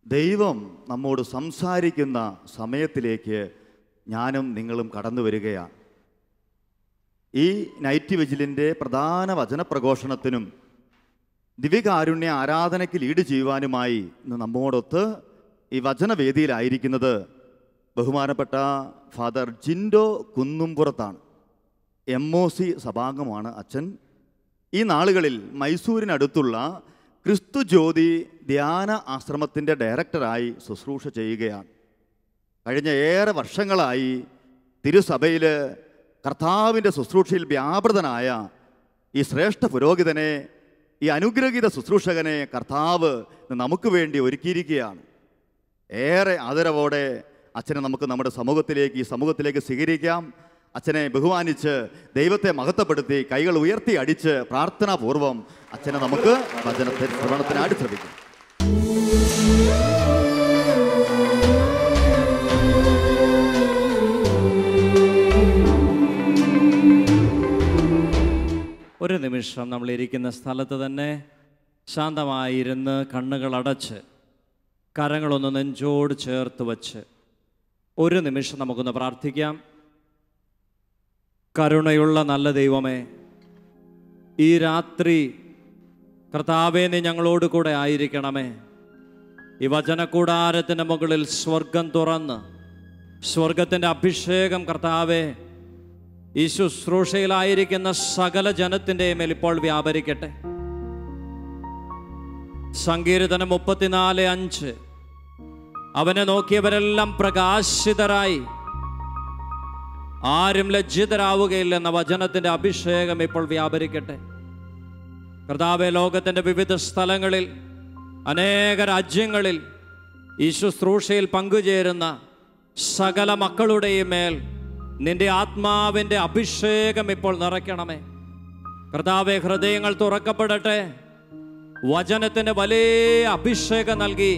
ദൈവം നമ്മോട് സംസാരിക്കുന്ന സമയത്തിലേക്ക് ഞാനും നിങ്ങളും കടന്നു വരികയാണ്. ഈ നൈറ്റ് വിജിലിൻ്റെ പ്രധാന വചനപ്രഘോഷണത്തിനും ദിവ്യകാരുണ്യ ആരാധനയ്ക്ക് ലീഡ് ചെയ്യുവാനുമായി ഇന്ന് നമ്മോടൊത്ത് ഈ വചനവേദിയിലായിരിക്കുന്നത് ബഹുമാനപ്പെട്ട ഫാദർ ജിൻഡോ കുന്നുംപുറത്താണ്. MOC സഭാംഗമാണ് അച്ഛൻ. ഈ നാളുകളിൽ മൈസൂരിനടുത്തുള്ള ക്രിസ്തു ജ്യോതി ധ്യാന ആശ്രമത്തിൻ്റെ ഡയറക്ടറായി ശുശ്രൂഷ ചെയ്യുകയാണ്. കഴിഞ്ഞ ഏറെ വർഷങ്ങളായി തിരുസഭയിൽ കർത്താവിൻ്റെ ശുശ്രൂഷയിൽ വ്യാപൃതനായ ഈ ശ്രേഷ്ഠ പുരോഹിതനെ, ഈ അനുഗ്രഹീത ശുശ്രൂഷകനെ കർത്താവ് നമുക്ക് വേണ്ടി ഒരുക്കിയിരിക്കുകയാണ്. ഏറെ ആദരവോടെ അച്ഛനെ നമുക്ക് നമ്മുടെ ഈ സമൂഹത്തിലേക്ക് സ്വീകരിക്കാം. അച്ഛനെ ബഹുമാനിച്ച് ദൈവത്തെ മഹത്വപ്പെടുത്തി കൈകൾ ഉയർത്തി അടിച്ച് പ്രാർത്ഥനാപൂർവം അച്ഛനെ നമുക്ക് വചനത്തെ ശ്രവണത്തിനായിട്ട് ശ്രമിക്കാം. ഒരു നിമിഷം നമ്മളിരിക്കുന്ന സ്ഥലത്ത് തന്നെ ശാന്തമായിരുന്ന് കണ്ണുകളടച്ച് കരങ്ങളൊന്ന് നെഞ്ചോട് ചേർത്ത് വച്ച് ഒരു നിമിഷം നമുക്കൊന്ന് പ്രാർത്ഥിക്കാം. കരുണയുള്ള നല്ല ദൈവമേ, ഈ രാത്രി കർത്താവേ നീ ഞങ്ങളോട് കൂടെ ആയിരിക്കണമേ. ഈ വചനകൂടാരത്തിൻ്റെ മുകളിൽ സ്വർഗം തുറന്ന് സ്വർഗത്തിൻ്റെ അഭിഷേകം കർത്താവേ ഈ ശുശ്രൂഷയിലായിരിക്കുന്ന സകല ജനത്തിൻ്റെ മേൽ ഇപ്പോൾ വ്യാപരിക്കട്ടെ. സങ്കീർത്തനം 34:5 അവനെ നോക്കിയവരെല്ലാം പ്രകാശിതരായി, ആരും ലജ്ജിതരാവുകയില്ലെന്ന വചനത്തിൻ്റെ അഭിഷേകം ഇപ്പോൾ വ്യാപരിക്കട്ടെ. കർത്താവേ, ലോകത്തിൻ്റെ വിവിധ സ്ഥലങ്ങളിൽ അനേക രാജ്യങ്ങളിൽ ഈ ശുശ്രൂഷയിൽ പങ്കുചേരുന്ന സകല മക്കളുടെയും മേൽ നിന്റെ ആത്മാവിൻ്റെ അഭിഷേകം ഇപ്പോൾ നിറയ്ക്കണമേ. കർത്താവേ, ഹൃദയങ്ങൾ തുറക്കപ്പെടട്ടെ. വചനത്തിൻ്റെ വലിയ അഭിഷേകം നൽകി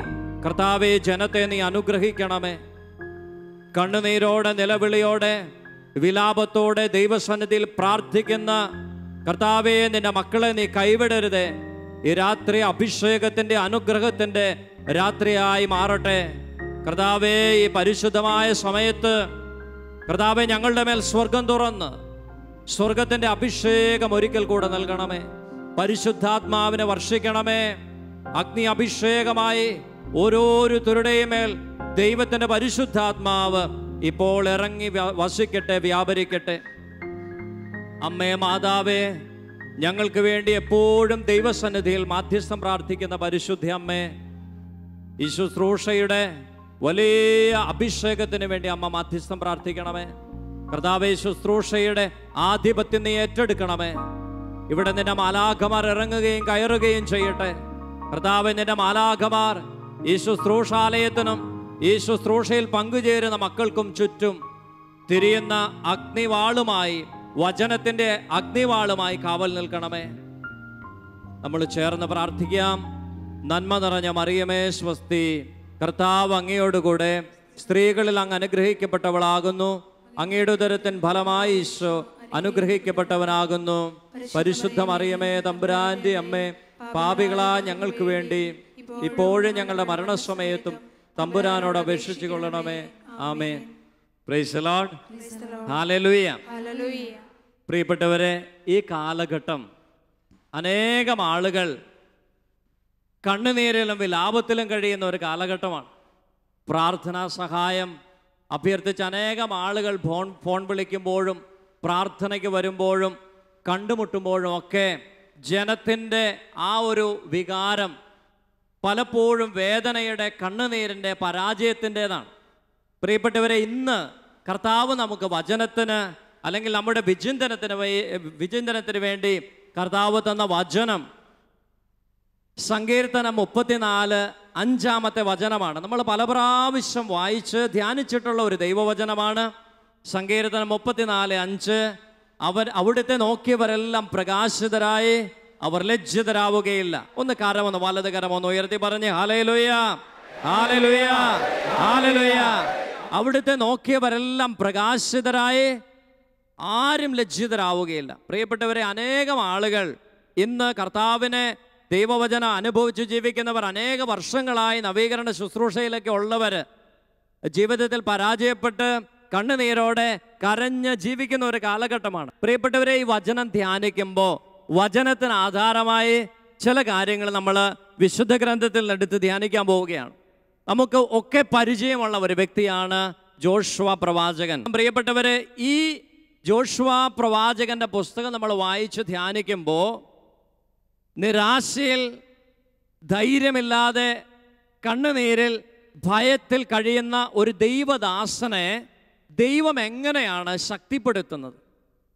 കർത്താവേ ജനത്തെ നീ അനുഗ്രഹിക്കണമേ. കണ്ണുനീരോടെ, നിലവിളിയോടെ, വിലാപത്തോടെ ദൈവസന്നിധിയിൽ പ്രാർത്ഥിക്കുന്ന കർത്താവേ, നിന്റെ മക്കളെ നീ കൈവിടരുതേ. ഈ രാത്രി അഭിഷേകത്തിൻ്റെ അനുഗ്രഹത്തിൻ്റെ രാത്രിയായി മാറട്ടെ. കർത്താവേ, ഈ പരിശുദ്ധമായ സമയത്ത് കർത്താവേ ഞങ്ങളുടെ മേൽ സ്വർഗം തുറന്ന് സ്വർഗത്തിൻ്റെ അഭിഷേകം ഒരിക്കൽ കൂടെ നൽകണമേ. പരിശുദ്ധാത്മാവിനെ വർഷിക്കണമേ. അഗ്നി അഭിഷേകമായി ഓരോരുത്തരുടെയും മേൽ ദൈവത്തിൻ്റെ പരിശുദ്ധാത്മാവ് ഇപ്പോൾ ഇറങ്ങി വസിക്കട്ടെ, വ്യാപരിക്കട്ടെ. അമ്മേ, മാതാവേ, ഞങ്ങൾക്ക് വേണ്ടി എപ്പോഴും ദൈവസന്നിധിയിൽ മാധ്യസ്ഥം പ്രാർത്ഥിക്കുന്ന പരിശുദ്ധ അമ്മേ, ഈ ശുശ്രൂഷയുടെ വലിയ അഭിഷേകത്തിന് വേണ്ടി അമ്മ മാധ്യസ്ഥം പ്രാർത്ഥിക്കണമേ. കർത്താവേ, ശുശ്രൂഷയുടെ ആധിപത്യം നീ ഏറ്റെടുക്കണമേ. ഇവിടെ നിന്റെ മാലാഖമാർ ഇറങ്ങുകയും കയറുകയും ചെയ്യട്ടെ. കർത്താവേ, നിന്റെ മാലാഖമാർ ഈ ശുശ്രൂഷാലയത്തിനും ഈ ശുശ്രൂഷയിൽ പങ്കുചേരുന്ന മക്കൾക്കും ചുറ്റും തിരിയുന്ന അഗ്നിവാളുമായി, വചനത്തിൻ്റെ അഗ്നിവാളുമായി കാവൽ നിൽക്കണമേ. നമ്മൾ ചേർന്ന് പ്രാർത്ഥിക്കാം. നന്മ നിറഞ്ഞ മറിയമേ സ്വസ്തി, കർത്താവ് അങ്ങയോടുകൂടെ സ്ത്രീകളിൽ അങ്ങ് അനുഗ്രഹിക്കപ്പെട്ടവളാകുന്നു. അങ്ങയുടെ ഉദരത്തിൻ ഫലമായി ഈശോ അനുഗ്രഹിക്കപ്പെട്ടവനാകുന്നു. പരിശുദ്ധ മറിയമേ, തമ്പുരാന്റെ അമ്മേ, പാപികളാ ഞങ്ങൾക്ക് വേണ്ടി ഇപ്പോഴും ഞങ്ങളുടെ മരണസമയത്തും തമ്പുരാനോട് അപേക്ഷിച്ചു കൊള്ളണമേ. ആമേൻ. Praise the lord. ഹല്ലേലൂയ. പ്രിയപ്പെട്ടവരെ, ഈ കാലഘട്ടം അനേകം ആളുകൾ കണ്ണുനീരിലും വിലാപത്തിലും കഴിയുന്ന ഒരു കാലഘട്ടമാണ്. പ്രാർത്ഥനാ സഹായം അഭ്യർത്ഥിച്ച് അനേകം ആളുകൾ ഫോൺ വിളിക്കുമ്പോഴും പ്രാർത്ഥനയ്ക്ക് വരുമ്പോഴും കണ്ടുമുട്ടുമ്പോഴും ഒക്കെ ജനത്തിൻ്റെ ആ ഒരു വികാരം പലപ്പോഴും വേദനയുടെ, കണ്ണുനീരിൻ്റെ, പരാജയത്തിൻ്റെതാണ്. പ്രിയപ്പെട്ടവരെ, ഇന്ന് കർത്താവ് നമുക്ക് വചനത്തിന് അല്ലെങ്കിൽ നമ്മുടെ വിചിന്തനത്തിന് വേണ്ടി കർത്താവ് തന്ന വചനം സങ്കീർത്തനം 34:5 വചനമാണ്. നമ്മൾ പല പ്രാവശ്യം വായിച്ച് ധ്യാനിച്ചിട്ടുള്ള ഒരു ദൈവവചനമാണ്. സങ്കീർത്തനം 34:5 അവിടുത്തെ നോക്കിയവരെല്ലാം പ്രകാശിതരായി, അവർ ലജ്ജിതരാവുകയില്ല. ഒന്ന് കരമൊന്ന്, വലത് കരമൊന്ന് ഉയർത്തി പറഞ്ഞ് ഹല്ലേലൂയ, ഹല്ലേലൂയ, ഹല്ലേലൂയ. അവിടുത്തെ നോക്കിയവരെല്ലാം പ്രകാശിതരായി, ആരും ലജ്ജിതരാവുകയില്ല. പ്രിയപ്പെട്ടവരെ, അനേകം ആളുകൾ ഇന്ന് കർത്താവിനെ ദൈവവചനം അനുഭവിച്ച് ജീവിക്കുന്നവർ, അനേക വർഷങ്ങളായി നവീകരണ ശുശ്രൂഷയിലൊക്കെ ഉള്ളവർ ജീവിതത്തിൽ പരാജയപ്പെട്ട് കണ്ണുനീരോടെ കരഞ്ഞ് ജീവിക്കുന്ന ഒരു കാലഘട്ടമാണ്. പ്രിയപ്പെട്ടവരെ, ഈ വചനം ധ്യാനിക്കുമ്പോൾ വചനത്തിന് ആധാരമായി ചില കാര്യങ്ങൾ നമ്മൾ വിശുദ്ധ ഗ്രന്ഥത്തിൽ എടുത്ത് ധ്യാനിക്കാൻ പോവുകയാണ്. നമുക്ക് ഒക്കെ പരിചയമുള്ള ഒരു വ്യക്തിയാണ് ജോഷുവ പ്രവാചകൻ. പ്രിയപ്പെട്ടവരെ, ഈ ജോഷുവ പ്രവാചകന്റെ പുസ്തകം നമ്മൾ വായിച്ച് ധ്യാനിക്കുമ്പോൾ നിരാശയിൽ, ധൈര്യമില്ലാതെ, കണ്ണുനീരിൽ, ഭയത്തിൽ കഴിയുന്ന ഒരു ദൈവദാസനെ ദൈവം എങ്ങനെയാണ് ശക്തിപ്പെടുത്തുന്നത്,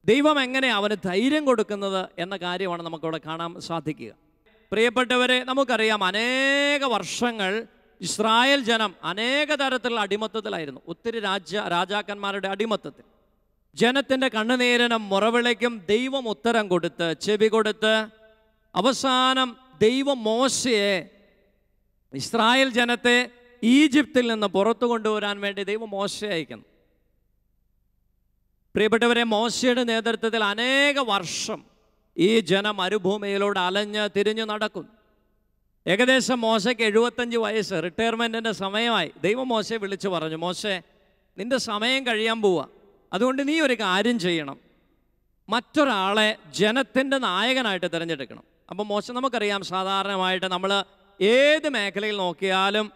ദൈവം എങ്ങനെയാണ് അവന് ധൈര്യം കൊടുക്കുന്നത് എന്ന കാര്യമാണ് നമുക്കവിടെ കാണാൻ സാധിക്കുക. പ്രിയപ്പെട്ടവരെ, നമുക്കറിയാം അനേക വർഷങ്ങൾ ഇസ്രായേൽ ജനം അനേക തരത്തിലുള്ള അടിമത്തത്തിലായിരുന്നു. ഒത്തിരി രാജാക്കന്മാരുടെ അടിമത്തത്തിൽ. ജനത്തിൻ്റെ കണ്ണുനീരിനും മുറവിളിക്കും ദൈവം ഉത്തരം കൊടുത്ത്, ചെവി കൊടുത്ത്, അവസാനം ദൈവം മോശയെ, ഇസ്രായേൽ ജനത്തെ ഈജിപ്തിൽ നിന്ന് പുറത്തു കൊണ്ടുവരാൻ വേണ്ടി ദൈവം മോശയെ അയക്കുന്നു. പ്രിയപ്പെട്ടവരെ, മോശയുടെ നേതൃത്വത്തിൽ അനേക വർഷം ഈ ജനം മരുഭൂമിയിലൂടെ അലഞ്ഞ് തിരിഞ്ഞു നടക്കുന്നു. ഏകദേശം മോശയ്ക്ക് 75 വയസ്സ്, റിട്ടയർമെൻറ്റിൻ്റെ സമയമായി. ദൈവം മോശയെ വിളിച്ചു പറഞ്ഞു, മോശെ, നിൻ്റെ സമയം കഴിയാൻ പോവുക, അതുകൊണ്ട് നീ ഒരു കാര്യം ചെയ്യണം, മറ്റൊരാളെ ജനത്തിൻ്റെ നായകനായിട്ട് തിരഞ്ഞെടുക്കണം. അപ്പോൾ മോശ, നമുക്കറിയാം സാധാരണമായിട്ട് നമ്മൾ ഏത് മേഖലയിൽ നോക്കിയാലും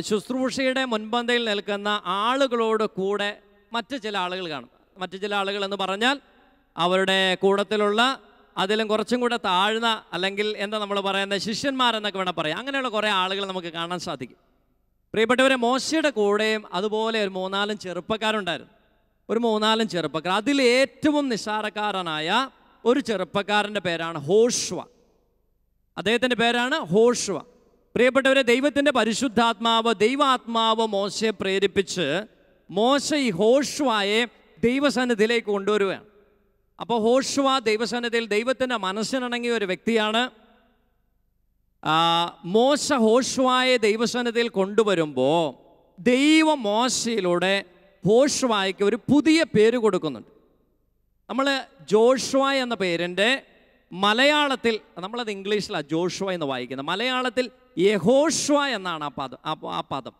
ശുശ്രൂഷയുടെ മുൻപന്തിയിൽ നിൽക്കുന്ന ആളുകളോട് കൂടെ മറ്റ് ചില ആളുകൾ കാണും. മറ്റ് ചില ആളുകൾ എന്ന് പറഞ്ഞാൽ അവരുടെ കൂട്ടത്തിലുള്ള അതിലും കുറച്ചും കൂടെ താഴ്ന്ന, അല്ലെങ്കിൽ എന്താ നമ്മൾ പറയുന്നത്, ശിഷ്യന്മാരെന്നൊക്കെ വേണം പറയാം. അങ്ങനെയുള്ള കുറേ ആളുകൾ നമുക്ക് കാണാൻ സാധിക്കും. പ്രിയപ്പെട്ടവരെ, മോശയുടെ കൂടെയും അതുപോലെ ഒരു 3-4 ചെറുപ്പക്കാരുണ്ടായിരുന്നു. ഒരു 3-4 ചെറുപ്പക്കാർ. അതിൽ ഏറ്റവും നിസ്സാരക്കാരനായ ഒരു ചെറുപ്പക്കാരൻ്റെ പേരാണ് ഹോഷുവ. അദ്ദേഹത്തിൻ്റെ പേരാണ് ഹോഷുവ. പ്രിയപ്പെട്ടവരെ, ദൈവത്തിൻ്റെ പരിശുദ്ധാത്മാവ്, ദൈവാത്മാവ് മോശയെ പ്രേരിപ്പിച്ച് മോശ ഈ ഹോഷുവയെ ദൈവസന്നിധിയിലേക്ക് കൊണ്ടുവരികയാണ്. അപ്പോൾ ഹോഷുവ ദൈവസന്നിധിയിൽ ദൈവത്തിൻ്റെ മനസ്സിനിണങ്ങിയ ഒരു വ്യക്തിയാണ്. മോശ ഹോഷുവയെ ദൈവസന്നിധിയിൽ കൊണ്ടുവരുമ്പോൾ ദൈവം മോശയിലൂടെ ഹോഷുവയ്ക്ക് ഒരു പുതിയ പേര് കൊടുക്കുന്നുണ്ട്. നമ്മൾ ജോഷുവ എന്ന പേരിൻ്റെ മലയാളത്തിൽ, നമ്മളത് ഇംഗ്ലീഷിലാണ് ജോഷുവ എന്ന് വായിക്കുന്നത്, മലയാളത്തിൽ യഹോഷുവ എന്നാണ് ആ പദം.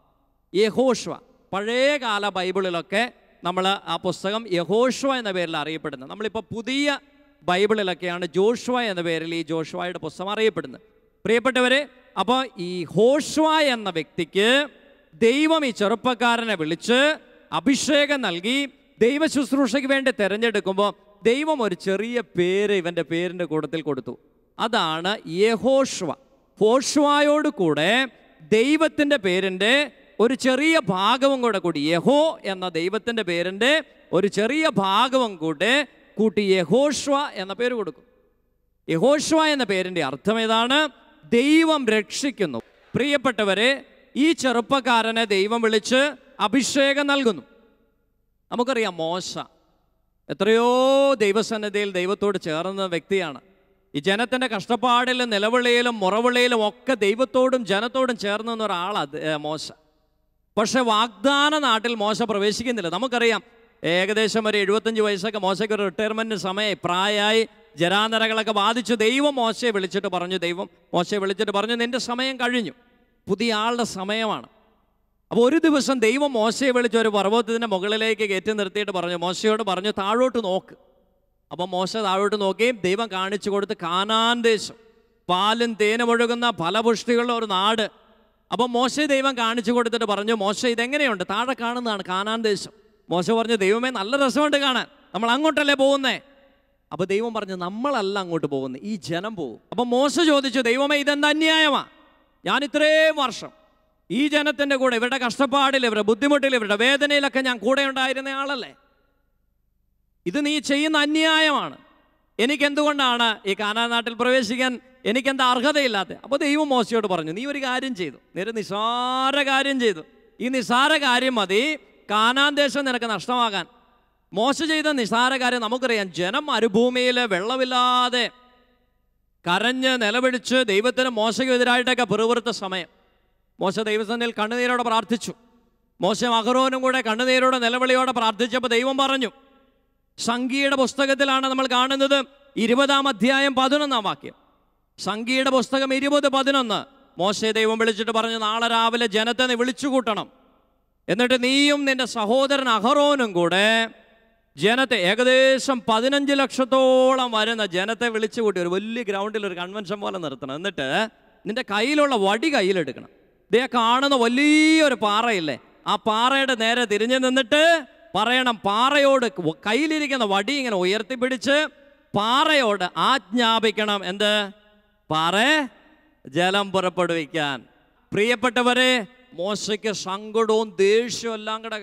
യഹോഷുവ പഴയകാല ബൈബിളിലൊക്കെ നമ്മൾ ആ പുസ്തകം യഹോഷുവ എന്ന പേരിൽ അറിയപ്പെടുന്നത്. നമ്മളിപ്പോൾ പുതിയ ബൈബിളിലൊക്കെയാണ് ജോഷുവ എന്ന പേരിൽ ഈ ജോഷുവയുടെ പുസ്തകം അറിയപ്പെടുന്നത്. പ്രിയപ്പെട്ടവരെ, അപ്പോൾ ഈ ഹോഷുവ എന്ന വ്യക്തിക്ക് ദൈവം ഈ ചെറുപ്പക്കാരനെ വിളിച്ച് അഭിഷേകം നൽകി ദൈവ ശുശ്രൂഷയ്ക്ക് വേണ്ടി തിരഞ്ഞെടുക്കുമ്പോൾ ദൈവം ഒരു ചെറിയ പേര് ഇവൻ്റെ പേരിൻ്റെ കൂട്ടത്തിൽ കൊടുത്തു. അതാണ് യഹോഷുവ. ഹോഷുവയോട് കൂടെ ദൈവത്തിൻ്റെ പേരിൻ്റെ ഒരു ചെറിയ ഭാഗവും കൂടി, യഹോ എന്ന ദൈവത്തിൻ്റെ പേരിൻ്റെ ഒരു ചെറിയ ഭാഗവും കൂട്ടി യഹോഷുവ എന്ന പേര് കൊടുക്കും. യഹോഷുവ എന്ന പേരിൻ്റെ അർത്ഥം ഏതാണ്? ദൈവം രക്ഷിക്കുന്നു. പ്രിയപ്പെട്ടവരെ, ഈ ചെറുപ്പക്കാരനെ ദൈവം വിളിച്ച് അഭിഷേകം നൽകുന്നു. നമുക്കറിയാം മോശ എത്രയോ ദൈവസന്നിധിയിൽ ദൈവത്തോട് ചേർന്ന വ്യക്തിയാണ്. ഈ ജനത്തിൻ്റെ കഷ്ടപ്പാടിലും നിലവിളിയിലും മുറവിളിയിലും ഒക്കെ ദൈവത്തോടും ജനത്തോടും ചേർന്ന് നിന്ന ഒരാളാണ് മോശ. പക്ഷെ വാഗ്ദാന നാട്ടിൽ മോശ പ്രവേശിക്കുന്നില്ല. നമുക്കറിയാം ഏകദേശം ഒരു 75 വയസ്സൊക്കെ മോശയ്ക്ക് ഒരു റിട്ടയർമെൻറ്റ് സമയമായി, പ്രായമായി, ജരാനരകളൊക്കെ ബാധിച്ചു. ദൈവം മോശയെ വിളിച്ചിട്ട് പറഞ്ഞു, നിൻ്റെ സമയം കഴിഞ്ഞു, പുതിയ ആളുടെ സമയമാണ്. അപ്പോൾ ഒരു ദിവസം ദൈവം മോശയെ വിളിച്ച് ഒരു പർവ്വതത്തിൻ്റെ മുകളിലേക്ക് കയറ്റി നിർത്തിയിട്ട് മോശയോട് പറഞ്ഞു, താഴോട്ട് നോക്ക്. അപ്പോൾ മോശ താഴോട്ട് നോക്കുകയും ദൈവം കാണിച്ചു കൊടുത്ത് കാനാൻ ദേശം, പാലും തേനും ഒഴുകുന്ന ഫലപുഷ്ടികളുള്ള ഒരു നാട്. അപ്പോൾ മോശയെ ദൈവം കാണിച്ചു കൊടുത്തിട്ട് പറഞ്ഞു, മോശ ഇതെങ്ങനെയുണ്ട്? താഴെ കാണുന്നതാണ് കാനാൻ ദേശം. മോശ പറഞ്ഞു, ദൈവമേ നല്ല രസമുണ്ട് കാണാൻ, നമ്മൾ അങ്ങോട്ടല്ലേ പോകുന്നേ? അപ്പോൾ ദൈവം പറഞ്ഞു, നമ്മളല്ല അങ്ങോട്ട് പോകുന്നത്, ഈ ജനം പോകും. അപ്പോൾ മോശ ചോദിച്ചു, ദൈവമേ ഇതെന്താ അന്യായമാണ്? ഞാൻ ഇത്രയും വർഷം ഈ ജനത്തിൻ്റെ കൂടെ, ഇവരുടെ കഷ്ടപ്പാടിൽ, ഇവരുടെ ബുദ്ധിമുട്ടിൽ, ഇവരുടെ വേദനയിലൊക്കെ ഞാൻ കൂടെ ഉണ്ടായിരുന്ന ആളല്ലേ, ഇത് നീ ചെയ്യുന്ന അന്യായമാണ്. എനിക്കെന്തുകൊണ്ടാണ് ഈ കാനാൻ നാട്ടിൽ പ്രവേശിക്കാൻ എനിക്കെന്താ അർഹതയില്ലാത്തത്? അപ്പോൾ ദൈവം മോശയോട് പറഞ്ഞു, നീ ഒരു കാര്യം ചെയ്തു, നീ ഒരു നിസ്സാര കാര്യം ചെയ്തു. ഈ നിസ്സാര കാര്യം മതി കാനാൻ ദേശം നിനക്ക് നഷ്ടമാകാൻ. മോശ ചെയ്ത നിസ്സാര കാര്യം നമുക്കറിയാം. ജനം മരുഭൂമിയിൽ വെള്ളമില്ലാതെ കരഞ്ഞ് നിലവിളിച്ച് ദൈവത്തിന് മോശയ്ക്കെതിരായിട്ടൊക്കെ പിറുപിറുത്ത സമയം മോശ ദൈവസന്നിധിയിൽ കണ്ണുനീരോടെ പ്രാർത്ഥിച്ചു. മോശയും അഹരോനും കൂടെ കണ്ണുനീരോടെ നിലവിളിയോടെ പ്രാർത്ഥിച്ചപ്പോൾ ദൈവം പറഞ്ഞു, സംഖ്യയുടെ പുസ്തകത്തിലാണ് നമ്മൾ കാണുന്നത് 20-ാം അധ്യായം 11-ാം വാക്യം. സംഖ്യയുടെ പുസ്തകം 20:11. മോശെ ദൈവം വിളിച്ചിട്ട് പറഞ്ഞു, നാളെ രാവിലെ ജനത്തെ നീ വിളിച്ചു കൂട്ടണം. എന്നിട്ട് നീയും നിന്റെ സഹോദരൻ അഹറോനും കൂടെ ജനത്തെ, ഏകദേശം 15 ലക്ഷത്തോളം വരുന്ന ജനത്തെ വിളിച്ചു കൂട്ടി ഒരു വലിയ ഗ്രൗണ്ടിൽ ഒരു കൺവെൻഷൻ പോലെ നിർത്തണം. എന്നിട്ട് നിന്റെ കയ്യിലുള്ള വടി കയ്യിലെടുക്കണം. ഇതേ കാണുന്ന വലിയൊരു പാറയില്ലേ, ആ പാറയുടെ നേരെ തിരിഞ്ഞു നിന്നിട്ട് പറയണം, പാറയോട് കയ്യിലിരിക്കുന്ന വടി ഇങ്ങനെ ഉയർത്തിപ്പിടിച്ച് പാറയോട് ആജ്ഞാപിക്കണം. എന്ത്? പാറ ജലം പുറപ്പെടുവിക്കാൻ. പ്രിയപ്പെട്ടവരെ, മോശയ്ക്ക് സങ്കടവും ദേഷ്യവും എല്ലാം കൂടെ.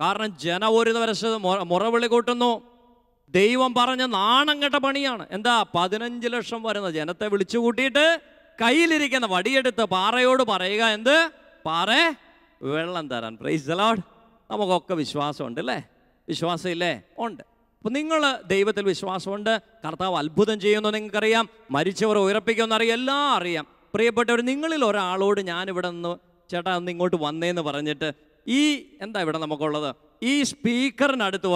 കാരണം ജനം ഒരു ദിവസം മുറവിളി കൂട്ടുന്നു. ദൈവം പറഞ്ഞ നാണം കെട്ട പണിയാണ്. എന്താ? 15 ലക്ഷം വരുന്ന ജനത്തെ വിളിച്ചു കൂട്ടിയിട്ട് കയ്യിലിരിക്കുന്ന വടിയെടുത്ത് പാറയോട് പറയുക, എന്ത്? പാറ വെള്ളം തരാൻ. Price the Lord. നമുക്കൊക്കെ വിശ്വാസമുണ്ട് അല്ലേ? വിശ്വാസം ഇല്ലേ? ഉണ്ട്. അപ്പം നിങ്ങൾ ദൈവത്തിൽ വിശ്വാസമുണ്ട്. കർത്താവ് അത്ഭുതം ചെയ്യുമെന്ന് നിങ്ങൾക്കറിയാം. മരിച്ചവർ ഉയർപ്പിക്കുമെന്നറിയാം. എല്ലാം അറിയാം. പ്രിയപ്പെട്ടവർ, നിങ്ങളിൽ ഒരാളോട് ഞാനിവിടെ നിന്ന് ചേട്ടാ ഒന്ന് ഇങ്ങോട്ട് വന്നേന്ന് പറഞ്ഞിട്ട് എന്താ ഇവിടെ നമുക്കുള്ളത്, ഈ സ്പീക്കറിനടുത്ത്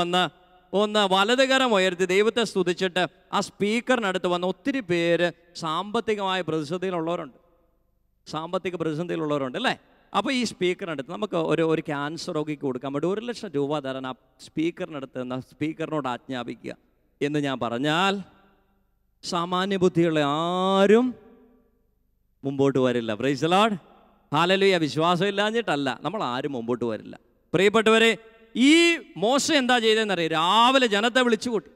ഒന്ന് വലതുകരം ഉയർത്തി ദൈവത്തെ സ്തുതിച്ചിട്ട് ആ സ്പീക്കറിനടുത്ത് വന്ന് ഒത്തിരി പേര് സാമ്പത്തികമായ പ്രതിസന്ധിയിലുള്ളവരുണ്ട്. സാമ്പത്തിക പ്രതിസന്ധിയിലുള്ളവരുണ്ട് അല്ലേ? അപ്പോൾ ഈ സ്പീക്കറിനടുത്ത് നമുക്ക് ഒരു ക്യാൻസർ രോഗിക്ക് കൊടുക്കാൻ വേണ്ടി 1 ലക്ഷം രൂപ തരാൻ ആ സ്പീക്കറിനടുത്ത് സ്പീക്കറിനോട് ആജ്ഞാപിക്കുക എന്ന് ഞാൻ പറഞ്ഞാൽ സാമാന്യ ബുദ്ധിയുള്ള ആരും മുമ്പോട്ട് വരില്ല. Price the lord. ഹല്ലേലൂയ. വിശ്വാസം ഇല്ലാഞ്ഞിട്ടല്ല, നമ്മൾ ആരും മുമ്പോട്ട് വരില്ല. പ്രിയപ്പെട്ടവരെ, ഈ മോശ എന്താ ചെയ്തതെന്നറിയാം? രാവിലെ ജനത്തെ വിളിച്ചു കൂട്ടി.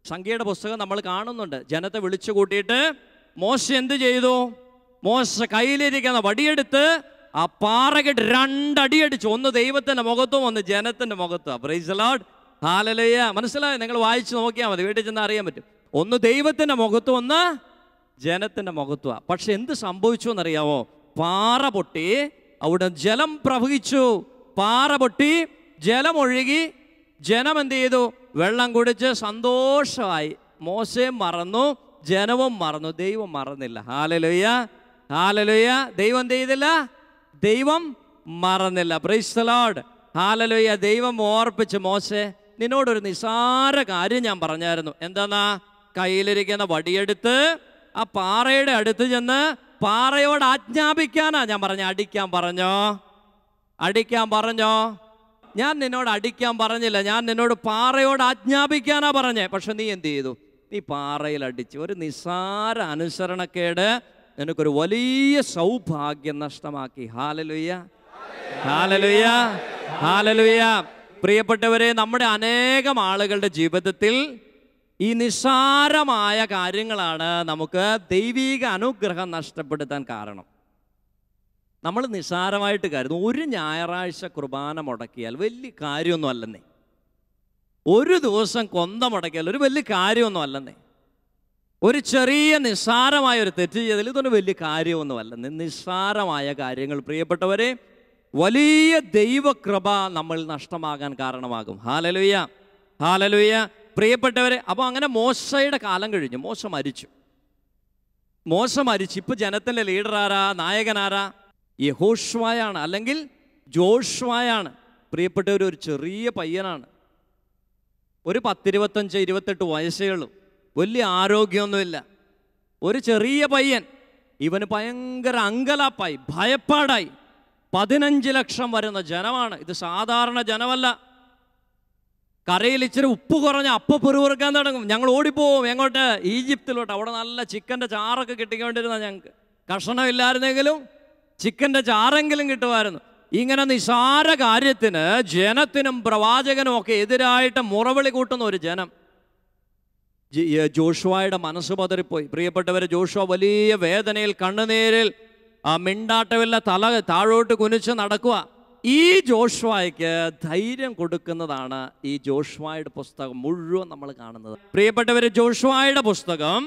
സംഖ്യയുടെ പുസ്തകം നമ്മൾ കാണുന്നുണ്ട്. ജനത്തെ വിളിച്ചു കൂട്ടിയിട്ട് മോശ എന്ത് ചെയ്തു? മോശ കയ്യിലിരിക്കുന്ന വടിയെടുത്ത് ആ പാറകെട്ട് 2 അടിയടിച്ചു. ഒന്ന് ദൈവത്തിൻ്റെ മുഖത്തും ഒന്ന് ജനത്തിൻ്റെ മുഖത്തും. Price the lord. ഹല്ലേലൂയ. മനസ്സിലായോ? നിങ്ങൾ വായിച്ച് നോക്കിയാൽ മതി, വീട്ടിൽ ചെന്നാൽ അറിയാൻ പറ്റും. ഒന്ന് ദൈവത്തിൻ്റെ മുഖത്തും ഒന്ന് ജനത്തിൻ്റെ മുഖത്തുമാണ്. പക്ഷെ എന്ത് സംഭവിച്ചു എന്നറിയാമോ? പാറ പൊട്ടി, അവിടെ ജലം പ്രവഹിച്ചു. പാറ പൊട്ടി, ജലം ഒഴുകി. ജനം എന്ത് ചെയ്തു? വെള്ളം കുടിച്ച് സന്തോഷമായി. മോശയും മറന്നു, ജനവും മറന്നു, ദൈവം മറന്നില്ല. ഹല്ലേലൂയ. ഹല്ലേലൂയ. ദൈവം എന്ത് ചെയ്തില്ല? ദൈവം മറന്നില്ല. Praise the lord. ഹല്ലേലൂയ. ദൈവം ഓർപ്പിച്ച്, മോശെ നിന്നോടൊരു നിസാര കാര്യം ഞാൻ പറഞ്ഞായിരുന്നു. എന്താന്നാ? കയ്യിലിരിക്കുന്ന വടിയെടുത്ത് ആ പാറയുടെ അടുത്ത് ചെന്ന് പാറയോട് ആജ്ഞാപിക്കാനാ ഞാൻ പറഞ്ഞ. അടിക്കാൻ പറഞ്ഞോ? അടിക്കാൻ പറഞ്ഞോ? ഞാൻ നിന്നോട് അടിക്കാൻ പറഞ്ഞില്ല, ഞാൻ നിന്നോട് പാറയോട് ആജ്ഞാപിക്കാനാ പറഞ്ഞേ. പക്ഷെ നീ എന്ത് ചെയ്തു? നീ പാറയിൽ അടിച്ചു. ഒരു നിസ്സാര അനുസരണക്കേട് നിനക്കൊരു വലിയ സൗഭാഗ്യം നഷ്ടമാക്കി. ഹല്ലേലൂയ. ഹല്ലേലൂയ. ഹല്ലേലൂയ. പ്രിയപ്പെട്ടവരെ, നമ്മുടെ അനേകം ആളുകളുടെ ജീവിതത്തിൽ ഈ നിസ്സാരമായ കാര്യങ്ങളാണ് നമുക്ക് ദൈവിക അനുഗ്രഹം നഷ്ടപ്പെടുത്താൻ കാരണം. നമ്മൾ നിസ്സാരമായിട്ട് കരുതും. ഒരു ഞായറാഴ്ച കുർബാന മുടക്കിയാൽ വലിയ കാര്യമൊന്നും അല്ലെന്നേ. ഒരു ദിവസം കൊന്ത മുടക്കിയാൽ ഒരു വലിയ കാര്യമൊന്നും അല്ലെന്നേ. ഒരു ചെറിയ നിസ്സാരമായ ഒരു തെറ്റ് ചെയ്താൽ ഇതൊന്നും വലിയ കാര്യമൊന്നും അല്ലെന്നേ. നിസ്സാരമായ കാര്യങ്ങൾ പ്രിയപ്പെട്ടവരെ വലിയ ദൈവകൃപ നമ്മൾ നഷ്ടമാകാൻ കാരണമാകും. ഹല്ലേലൂയ. ഹല്ലേലൂയ. പ്രിയപ്പെട്ടവരെ, അപ്പോൾ അങ്ങനെ മോശയുടെ കാലം കഴിഞ്ഞു. മോശ മരിച്ചു. ഇപ്പോൾ ജനത്തിൻ്റെ ലീഡർ ആരാ? നായകനാരാ? യഹോശുവയാണ്, അല്ലെങ്കിൽ ജോഷുവയാണ്. പ്രിയപ്പെട്ടവർ, ഒരു ചെറിയ പയ്യനാണ്. ഒരു 25-28 വയസ്സേ ഉള്ളൂ. വലിയ ആരോഗ്യമൊന്നുമില്ല. ഒരു ചെറിയ പയ്യൻ. ഇവന് ഭയങ്കര അങ്കലാപ്പായി, ഭയപ്പാടായി. 15 ലക്ഷം വരുന്ന ജനമാണ്. ഇത് സാധാരണ ജനമല്ല. കരയിൽ ഇച്ചിരി ഉപ്പ് കുറഞ്ഞ അപ്പം പെറുവിറുക്കാൻ തുടങ്ങും. ഞങ്ങൾ ഓടിപ്പോവും. എങ്ങോട്ട്? ഈജിപ്തിലോട്ട്. അവിടെ നല്ല ചിക്കൻ്റെ ചാറൊക്കെ കിട്ടിക്കൊണ്ടിരുന്ന ഞങ്ങൾക്ക്. കഷണമില്ലായിരുന്നെങ്കിലും ചിക്കൻ്റെ ചാറെങ്കിലും കിട്ടുമായിരുന്നു. ഇങ്ങനെ നിസാര കാര്യത്തിന് ജനത്തിനും പ്രവാചകനും ഒക്കെ എതിരായിട്ട് മുറവിളി കൂട്ടുന്ന ഒരു ജനം. ജോഷുവയുടെ മനസ്സ് പതറിപ്പോയി. പ്രിയപ്പെട്ടവരെ, ജോഷുവ വലിയ വേദനയിൽ, കണ്ണുനീരിൽ, ആ മിണ്ടാട്ടമില്ല, തല താഴോട്ട് കുനിച്ച് നടക്കുക. ഈ ജോഷുവയ്ക്ക് ധൈര്യം കൊടുക്കുന്നതാണ് ഈ ജോഷുവയുടെ പുസ്തകം മുഴുവൻ നമ്മൾ കാണുന്നത്. പ്രിയപ്പെട്ടവരെ, ജോഷുവയുടെ പുസ്തകം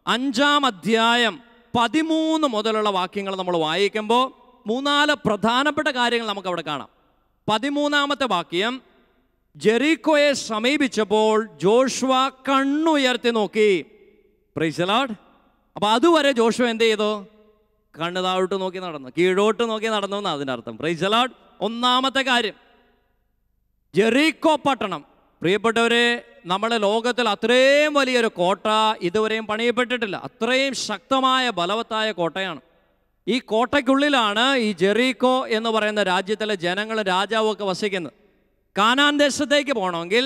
5-ാം അധ്യായം 13 മുതലുള്ള വാക്യങ്ങൾ നമ്മൾ വായിക്കുമ്പോൾ 3-4 പ്രധാനപ്പെട്ട കാര്യങ്ങൾ നമുക്കവിടെ കാണാം. 13-ാമത്തെ വാക്യം, ജെറിക്കോയെ സമീപിച്ചപ്പോൾ ജോഷുവ കണ്ണുയർത്തി നോക്കി. Price the Lord. അപ്പോൾ അതുവരെ ജോഷുവ എന്ത് ചെയ്തു? കണ്ണ് താഴോട്ട് നോക്കി നടന്നു, കീഴോട്ട് നോക്കി നടന്നു എന്നാണ് അതിനർത്ഥം. Price the Lord. ഒന്നാമത്തെ കാര്യം, ജെറിക്കോ പട്ടണം പ്രിയപ്പെട്ടവരെ, നമ്മുടെ ലോകത്തിൽ അത്രയും വലിയൊരു കോട്ട ഇതുവരെയും പണിയപ്പെട്ടിട്ടില്ല. അത്രയും ശക്തമായ ബലവത്തായ കോട്ടയാണ്. ഈ കോട്ടയ്ക്കുള്ളിലാണ് ഈ ജെറീക്കോ എന്ന് പറയുന്ന രാജ്യത്തിലെ ജനങ്ങളും രാജാവും ഒക്കെ വസിക്കുന്നത്. കാനാൻ ദേശത്തേക്ക് പോകണമെങ്കിൽ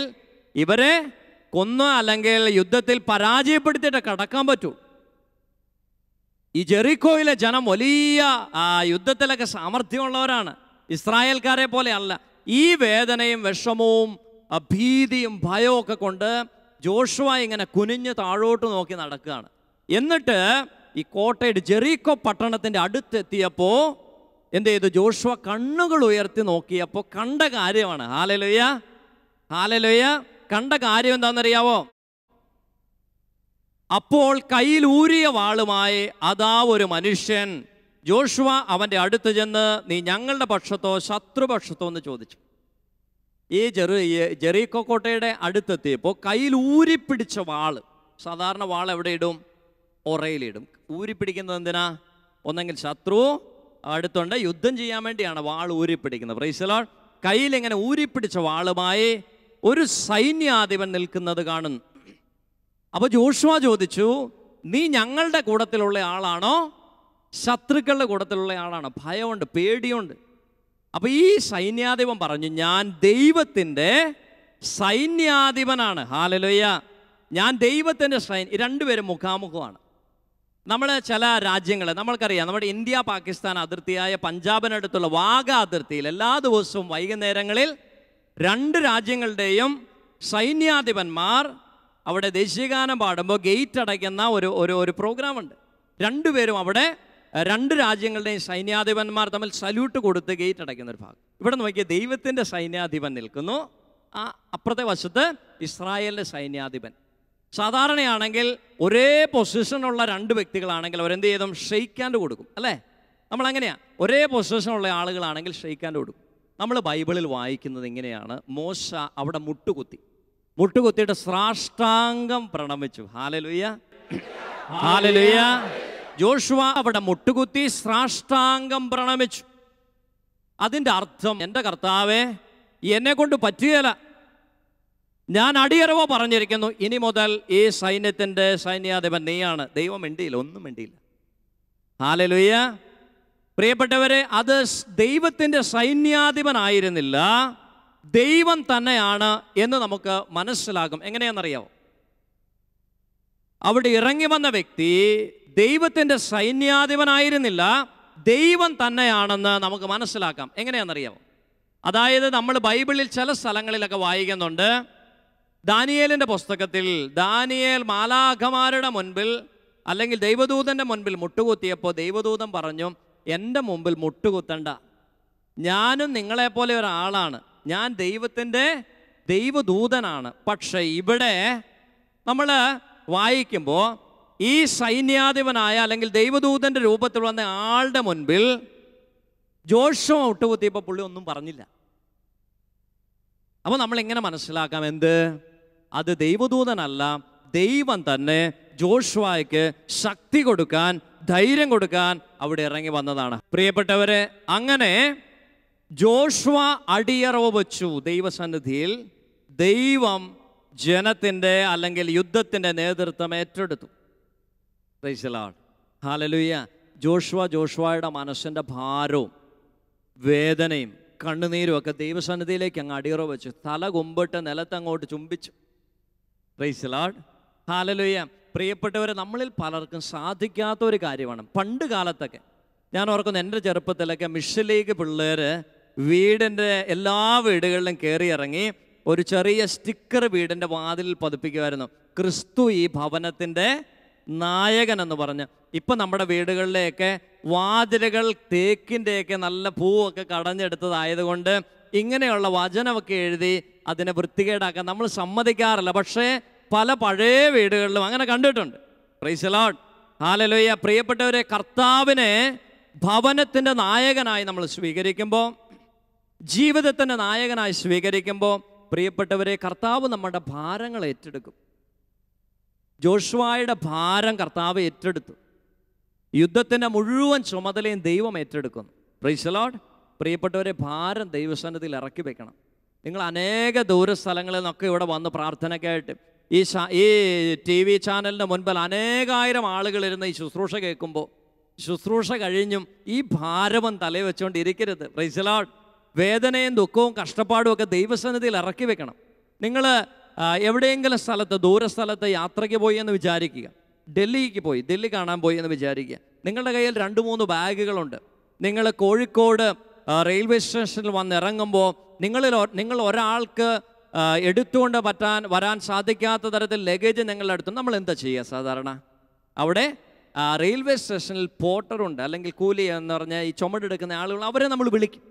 ഇവരെ കൊന്ന് അല്ലെങ്കിൽ യുദ്ധത്തിൽ പരാജയപ്പെടുത്തിയിട്ട് കടക്കാൻ പറ്റൂ. ഈ ജെറീക്കോയിലെ ജനം വലിയ യുദ്ധത്തിലൊക്കെ സാമർഥ്യമുള്ളവരാണ്. ഇസ്രായേൽക്കാരെ പോലെ അല്ല. ഈ വേദനയും വിഷമവും ഭീതിയും ഭയവും ഒക്കെ കൊണ്ട് ജോഷുവ ഇങ്ങനെ കുനിഞ്ഞ് താഴോട്ട് നോക്കി നടക്കുകയാണ്. എന്നിട്ട് ഈ കോട്ടയുടെ ജെറീക്കോ പട്ടണത്തിൻ്റെ അടുത്തെത്തിയപ്പോൾ എന്ത് ചെയ്തു? ജോഷുവ കണ്ണുകൾ ഉയർത്തി നോക്കിയപ്പോൾ കണ്ട കാര്യമാണ്. Hallelujah, hallelujah. കണ്ട കാര്യം എന്താണെന്നറിയാവോ? അപ്പോൾ കയ്യിൽ ഊരിയ വാളുമായി അതാ ഒരു മനുഷ്യൻ. ജോഷുവ അവൻ്റെ അടുത്ത് ചെന്ന്, നീ ഞങ്ങളുടെ പക്ഷത്തോ ശത്രുപക്ഷത്തോ എന്ന് ചോദിച്ചു. ഈ ജെറീക്കോ കോട്ടയുടെ അടുത്തെത്തിയപ്പോൾ കയ്യിൽ ഊരിപ്പിടിച്ച വാള്. സാധാരണ വാൾ എവിടെ ഇടും? ഒറയിലിടും. ഊരിപ്പിടിക്കുന്നത് എന്തിനാ? ഒന്നെങ്കിൽ ശത്രു അടുത്തുണ്ട്, യുദ്ധം ചെയ്യാൻ വേണ്ടിയാണ് വാൾ ഊരിപ്പിടിക്കുന്നത്. Praise the lord. കയ്യിൽ ഇങ്ങനെ ഊരിപ്പിടിച്ച വാളുമായി ഒരു സൈന്യാധിപൻ നിൽക്കുന്നത് കാണുന്നു. അപ്പോൾ ജോഷുവ ചോദിച്ചു, നീ ഞങ്ങളുടെ കൂട്ടത്തിലുള്ള ആളാണോ ശത്രുക്കളുടെ കൂട്ടത്തിലുള്ള ആളാണോ? ഭയമുണ്ട്, പേടിയുണ്ട്. അപ്പോൾ ഈ സൈന്യാധിപൻ പറഞ്ഞു, ഞാൻ ദൈവത്തിൻ്റെ സൈന്യാധിപനാണ്. ഹല്ലേലൂയ. ഞാൻ ദൈവത്തിൻ്റെ രണ്ടുപേരും മുഖാമുഖമാണ്. നമ്മൾ ചില രാജ്യങ്ങൾ നമ്മൾക്കറിയാം. നമ്മുടെ ഇന്ത്യ പാകിസ്ഥാൻ അതിർത്തിയായ പഞ്ചാബിനടുത്തുള്ള വാഗ അതിർത്തിയിൽ എല്ലാ ദിവസവും വൈകുന്നേരങ്ങളിൽ രണ്ട് രാജ്യങ്ങളുടെയും സൈന്യാധിപന്മാർ അവിടെ ദേശീയഗാനം പാടുമ്പോൾ ഗേറ്റ് അടയ്ക്കുന്ന ഒരു പ്രോഗ്രാമുണ്ട്. രണ്ടുപേരും അവിടെ രണ്ട് രാജ്യങ്ങളുടെയും സൈന്യാധിപന്മാർ തമ്മിൽ സല്യൂട്ട് കൊടുത്ത് ഗേറ്റ് അടയ്ക്കുന്ന ഒരു ഭാഗം. ഇവിടെ നോക്കിയാൽ ദൈവത്തിൻ്റെ സൈന്യാധിപൻ നിൽക്കുന്നു, അപ്പുറത്തെ വശത്ത് ഇസ്രായേലിൻ്റെ സൈന്യാധിപൻ. സാധാരണയാണെങ്കിൽ ഒരേ പൊസിഷനുള്ള രണ്ട് വ്യക്തികളാണെങ്കിൽ അവരെന്ത് ചെയ്തും ഷെയ്ക്ക് ഹാൻഡ് കൊടുക്കും, അല്ലേ? നമ്മളങ്ങനെയാണ്. ഒരേ പൊസിഷനുള്ള ആളുകളാണെങ്കിൽ ഷെയ്ക്ക് ഹാൻഡ് കൊടുക്കും. നമ്മൾ ബൈബിളിൽ വായിക്കുന്നത് ഇങ്ങനെയാണ്. മോശ അവിടെ മുട്ടുകുത്തിയിട്ട് സാഷ്ടാംഗം പ്രണമിച്ചു. Hallelujah, hallelujah. ജോഷുവ അവിടെ മുട്ടുകുത്തി സാഷ്ടാംഗം പ്രണമിച്ചു. അതിൻ്റെ അർത്ഥം, എൻ്റെ കർത്താവേ, എന്നെ കൊണ്ട് പറ്റുകയില്ല, ഞാൻ അടിയറവോ പറഞ്ഞിരിക്കുന്നു, ഇനി മുതൽ ഈ സൈന്യത്തിൻ്റെ സൈന്യാധിപൻ നീയാണ്. ദൈവം മിണ്ടിയില്ല, ഒന്നും മിണ്ടിയില്ല. ഹല്ലേലൂയ. പ്രിയപ്പെട്ടവരെ, അത് ദൈവത്തിൻ്റെ സൈന്യാധിപനായിരുന്നില്ല, ദൈവം തന്നെയാണ് എന്ന് നമുക്ക് മനസ്സിലാകും. എങ്ങനെയാണെന്നറിയാമോ? അവിടെ ഇറങ്ങി വന്ന വ്യക്തി ദൈവത്തിൻ്റെ സൈന്യാധിപനായിരുന്നില്ല, ദൈവം തന്നെയാണെന്ന് നമുക്ക് മനസ്സിലാക്കാം. എങ്ങനെയാണെന്നറിയാമോ? അതായത് നമ്മൾ ബൈബിളിൽ ചില സ്ഥലങ്ങളിലൊക്കെ വായിക്കുന്നുണ്ട്. ദാനിയേലിൻ്റെ പുസ്തകത്തിൽ ദാനിയേൽ മാലാഖമാരുടെ മുൻപിൽ അല്ലെങ്കിൽ ദൈവദൂതൻ്റെ മുൻപിൽ മുട്ടുകുത്തിയപ്പോൾ ദൈവദൂതൻ പറഞ്ഞു, എൻ്റെ മുമ്പിൽ മുട്ടുകുത്തണ്ട, ഞാനും നിങ്ങളെപ്പോലെ ഒരാളാണ്, ഞാൻ ദൈവത്തിൻ്റെ ദൈവദൂതനാണ്. പക്ഷേ ഇവിടെ നമ്മൾ വായിക്കുമ്പോൾ ഈ സൈന്യാധിപനായ അല്ലെങ്കിൽ ദൈവദൂതൻ്റെ രൂപത്തിൽ വന്ന ആളുടെ മുൻപിൽ ജോഷുവ മുട്ടുകുത്തിയപ്പോൾ പുള്ളി ഒന്നും പറഞ്ഞില്ല. അപ്പോൾ നമ്മളിങ്ങനെ മനസ്സിലാക്കാം, എന്ത്? അത് ദൈവദൂതനല്ല, ദൈവം തന്നെ ജോഷുവയ്ക്ക് ശക്തി കൊടുക്കാൻ, ധൈര്യം കൊടുക്കാൻ അവിടെ ഇറങ്ങി വന്നതാണ്. പ്രിയപ്പെട്ടവരെ, അങ്ങനെ ജോഷുവ അടിയറവ് വച്ചു ദൈവസന്നിധിയിൽ. ദൈവം ജനത്തിൻ്റെ അല്ലെങ്കിൽ യുദ്ധത്തിൻ്റെ നേതൃത്വം ഏറ്റെടുത്തു. പ്രൈസ് ദി ലോർഡ്, ഹല്ലേലൂയ. ജോഷുവയുടെ മനസ്സിൻ്റെ ഭാരവും വേദനയും കണ്ണുനീരും ഒക്കെ ദൈവസന്നിധിയിലേക്ക് അങ്ങ് അടിയറവ് വെച്ചു. തല കുമ്പിട്ട് നിലത്തങ്ങോട്ട് ചുംബിച്ചു. പ്രൈസ് ദി ലോർഡ്, ഹല്ലേലൂയ. പ്രിയപ്പെട്ടവരെ, നമ്മളിൽ പലർക്കും സാധിക്കാത്ത ഒരു കാര്യമാണ്. പണ്ട് കാലത്തൊക്കെ ഞാൻ ഓർക്കുന്നു, എൻ്റെ ചെറുപ്പത്തിലൊക്കെ മിഷൻ ലീഗ് പിള്ളേർ വീടിൻ്റെ എല്ലാ വീടുകളിലും കയറി ഇറങ്ങി ഒരു ചെറിയ സ്റ്റിക്കർ വീടിൻ്റെ വാതിലിൽ പതിപ്പിക്കുമായിരുന്നു, ക്രിസ്തു ഈ ഭവനത്തിൻ്റെ നായകൻ എന്ന് പറഞ്ഞ്. ഇപ്പം നമ്മുടെ വീടുകളിലെയൊക്കെ വാതിലുകൾ തേക്കിൻ്റെയൊക്കെ നല്ല പൂവൊക്കെ കടഞ്ഞെടുത്തതായതുകൊണ്ട് ഇങ്ങനെയുള്ള വചനമൊക്കെ എഴുതി അതിനെ വൃത്തികേടാക്കാൻ നമ്മൾ സമ്മതിക്കാറില്ല. പക്ഷേ പല പഴയ വീടുകളിലും അങ്ങനെ കണ്ടിട്ടുണ്ട്. പ്രൈസ് ദി ലോർഡ്, ഹല്ലേലൂയ. പ്രിയപ്പെട്ടവരെ, കർത്താവിനെ ഭവനത്തിൻ്റെ നായകനായി നമ്മൾ സ്വീകരിക്കുമ്പോൾ, ജീവിതത്തിൻ്റെ നായകനായി സ്വീകരിക്കുമ്പോൾ, പ്രിയപ്പെട്ടവരെ, കർത്താവ് നമ്മുടെ ഭാരങ്ങൾ ഏറ്റെടുക്കും. ജോഷുവയുടെ ഭാരം കർത്താവ് ഏറ്റെടുത്തു. യുദ്ധത്തിൻ്റെ മുഴുവൻ ചുമതലയും ദൈവം ഏറ്റെടുക്കുന്നു. Price the lord. പ്രിയപ്പെട്ടവരെ, ഭാരം ദൈവസന്നിധിയിൽ ഇറക്കി വെക്കണം. നിങ്ങൾ അനേക ദൂര സ്ഥലങ്ങളിൽ നിന്നൊക്കെ ഇവിടെ വന്ന് പ്രാർത്ഥനയ്ക്കായിട്ട് ഈ TV ചാനലിൻ്റെ മുൻപിൽ അനേകായിരം ആളുകളിരുന്ന് ഈ ശുശ്രൂഷ കേൾക്കുമ്പോൾ, ശുശ്രൂഷ കഴിഞ്ഞും ഈ ഭാരവും തലയിൽ വെച്ചുകൊണ്ടിരിക്കരുത്. Price the Lord. വേദനയും ദുഃഖവും കഷ്ടപ്പാടും ഒക്കെ ദൈവസന്നിധിയിൽ ഇറക്കി വെക്കണം. നിങ്ങൾ എവിടെയെങ്കിലും സ്ഥലത്ത്, ദൂരസ്ഥലത്ത് യാത്രയ്ക്ക് പോയി എന്ന് വിചാരിക്കുക. ദില്ലി കാണാൻ പോയി എന്ന് വിചാരിക്കുക. നിങ്ങളുടെ കയ്യിൽ 2-3 ബാഗുകളുണ്ട്. നിങ്ങൾ കോഴിക്കോട് റെയിൽവേ സ്റ്റേഷനിൽ വന്നിറങ്ങുമ്പോൾ നിങ്ങൾ ഒരാൾക്ക് എടുത്തുകൊണ്ട് വരാൻ സാധിക്കാത്ത തരത്തിൽ ലഗേജ് നിങ്ങളുടെ അടുത്ത്, നമ്മൾ എന്താ ചെയ്യുക സാധാരണ? അവിടെ റെയിൽവേ സ്റ്റേഷനിൽ പോർട്ടറുണ്ട്, അല്ലെങ്കിൽ കൂലി എന്ന് പറഞ്ഞാൽ ഈ ചുമടെടുക്കുന്ന ആളുകൾ, അവരെ നമ്മൾ വിളിക്കും.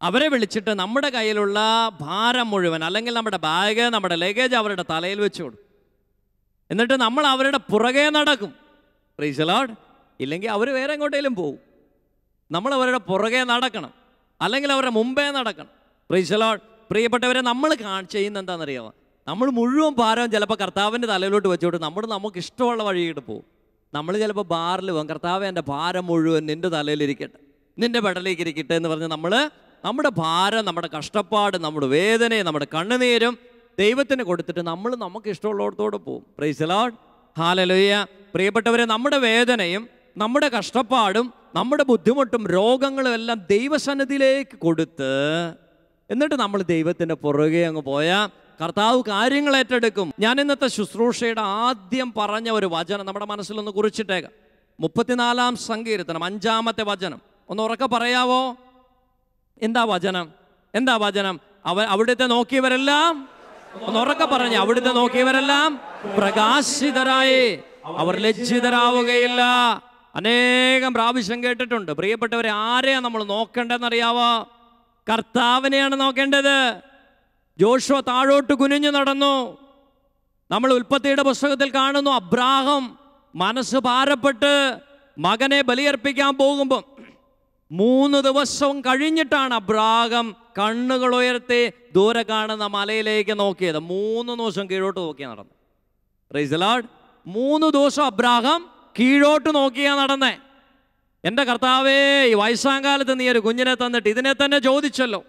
അവരെ വിളിച്ചിട്ട് നമ്മുടെ കയ്യിലുള്ള ഭാരം മുഴുവൻ, അല്ലെങ്കിൽ നമ്മുടെ ബാഗ്, നമ്മുടെ ലഗേജ് അവരുടെ തലയിൽ വെച്ച് കൊടുക്കും. എന്നിട്ട് നമ്മൾ അവരുടെ പുറകെ നടക്കും. Price the Lord. ഇല്ലെങ്കിൽ അവർ വേറെ എങ്ങോട്ടേലും പോകും. നമ്മൾ അവരുടെ പുറകെ നടക്കണം, അല്ലെങ്കിൽ അവരുടെ മുമ്പേ നടക്കണം. Price the lord. പ്രിയപ്പെട്ടവരെ, നമ്മൾ ചെയ്യുന്ന എന്താണെന്നറിയാമോ? നമ്മൾ മുഴുവൻ ഭാരം ചിലപ്പോൾ കർത്താവിൻ്റെ തലയിലോട്ട് വെച്ചോട്ട് നമുക്ക് ഇഷ്ടമുള്ള വഴിയിട്ട് പോകും. നമ്മൾ ചിലപ്പോൾ ബാറിൽ പോകും, കർത്താവ് എൻ്റെ ഭാരം മുഴുവൻ നിൻ്റെ തലയിലിരിക്കട്ടെ, നിൻ്റെ പെടലേക്ക് ഇരിക്കട്ടെ എന്ന് പറഞ്ഞ് നമ്മുടെ ഭാരം, നമ്മുടെ കഷ്ടപ്പാട്, നമ്മുടെ വേദനയും നമ്മുടെ കണ്ണുനീരും ദൈവത്തിന് കൊടുത്തിട്ട് നമുക്ക് ഇഷ്ടമുള്ളിടത്തോടെ പോകും. Price the lord. ഹല്ലേലൂയ. പ്രിയപ്പെട്ടവരെ, നമ്മുടെ വേദനയും നമ്മുടെ കഷ്ടപ്പാടും നമ്മുടെ ബുദ്ധിമുട്ടും രോഗങ്ങളും എല്ലാം ദൈവസന്നിധിയിലേക്ക് കൊടുത്ത്, എന്നിട്ട് നമ്മൾ ദൈവത്തിൻ്റെ പുറകെ അങ്ങ് പോയാൽ കർത്താവ് കാര്യങ്ങൾ ഏറ്റെടുക്കും. ഞാൻ ഇന്നത്തെ ശുശ്രൂഷയുടെ ആദ്യം പറഞ്ഞ ഒരു വചനം നമ്മുടെ മനസ്സിലൊന്ന് കുറിച്ചിട്ടേക്കാം. 34-ാം സങ്കീർത്തനം 5-ാമത്തെ വചനം ഒന്ന് ഉറക്കെ പറയാവോ? എന്താ വചനം? അവിടുത്തെ നോക്കിയവരെല്ലാം, ഒന്ന് ഉറക്കെ പറഞ്ഞ്, അവിടുത്തെ നോക്കിയവരെല്ലാം പ്രകാശിതരായി, അവർ ലജ്ജിതരാവുകയില്ല. അനേകം പ്രാവശ്യം കേട്ടിട്ടുണ്ട്. പ്രിയപ്പെട്ടവരെ, ആരെയാ നമ്മൾ നോക്കേണ്ടതെന്നറിയാവോ? കർത്താവിനെയാണ് നോക്കേണ്ടത്. ജോഷുവ താഴോട്ട് കുനിഞ്ഞു നടന്നു. നമ്മൾ ഉൽപ്പത്തിയുടെ പുസ്തകത്തിൽ കാണുന്നു, അബ്രാഹാം മനസ്സ് ഭാരപ്പെട്ട് മകനെ ബലിയർപ്പിക്കാൻ പോകുമ്പോൾ 3 ദിവസം കഴിഞ്ഞിട്ടാണ് അബ്രാഹാം കണ്ണുകൾ ഉയർത്തി ദൂരെ കാണുന്ന മലയിലേക്ക് നോക്കിയത്. 3 ദിവസം കീഴോട്ട് നോക്കിയാ നടന്നു. Price the Lord. 3 ദിവസം അബ്രാഹാം കീഴോട്ട് നോക്കിയാ നടന്നേ. എൻ്റെ കർത്താവേ, ഈ വയസ്സാങ്കാലത്ത് നീ ഒരു കുഞ്ഞിനെ തന്നിട്ട് ഇതിനെ തന്നെ ചോദിച്ചല്ലോ,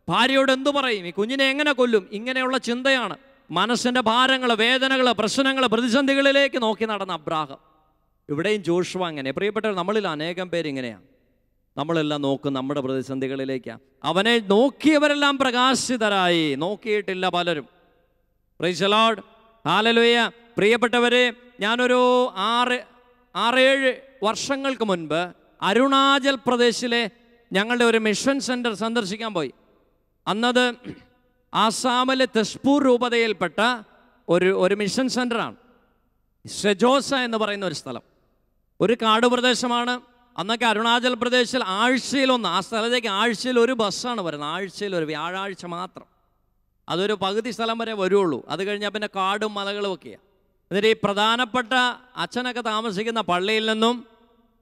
ഭാര്യയോട് എന്തു പറയും, ഈ കുഞ്ഞിനെ എങ്ങനെ കൊല്ലും? ഇങ്ങനെയുള്ള ചിന്തയാണ്. മനസ്സിൻ്റെ ഭാരങ്ങൾ, വേദനകൾ, പ്രശ്നങ്ങൾ, പ്രതിസന്ധികളിലേക്ക് നോക്കി നടന്ന അബ്രാഹാം. ഇവിടെയും ജോഷുവ അങ്ങനെ. പ്രിയപ്പെട്ടവർ, നമ്മളിൽ അനേകം പേര് ഇങ്ങനെയാണ്. നമ്മളെല്ലാം നോക്കും നമ്മുടെ പ്രതിസന്ധികളിലേക്കാണ്. അവനെ നോക്കിയവരെല്ലാം പ്രകാശിതരായി, നോക്കിയിട്ടില്ല പലരും. Price the lord. ഹല്ലേലൂയ. പ്രിയപ്പെട്ടവരെ, ഞാനൊരു 6-7 വർഷങ്ങൾക്ക് മുൻപ് അരുണാചൽ പ്രദേശിലെ ഞങ്ങളുടെ ഒരു മിഷൻ സെൻറ്റർ സന്ദർശിക്കാൻ പോയി. അന്നത് ആസാമിലെ തെസ്പൂർ രൂപതയിൽപ്പെട്ട ഒരു മിഷൻ സെൻ്ററാണ്. സെജോസ എന്ന് പറയുന്ന ഒരു സ്ഥലം, ഒരു കാട് പ്രദേശമാണ്. അന്നൊക്കെ അരുണാചൽ പ്രദേശിൽ ആഴ്ചയിലൊന്ന്, ആ സ്ഥലത്തേക്ക് ആഴ്ചയിൽ ഒരു ബസ്സാണ് വരുന്നത്. ആഴ്ചയിൽ ഒരു വ്യാഴാഴ്ച മാത്രം. അതൊരു പകുതി സ്ഥലം വരെ വരുള്ളൂ. അത് കഴിഞ്ഞാൽ പിന്നെ കാടും മലകളും ഒക്കെയാണ്. എന്നിട്ട് ഈ പ്രധാനപ്പെട്ട അച്ഛനൊക്കെ താമസിക്കുന്ന പള്ളിയിൽ നിന്നും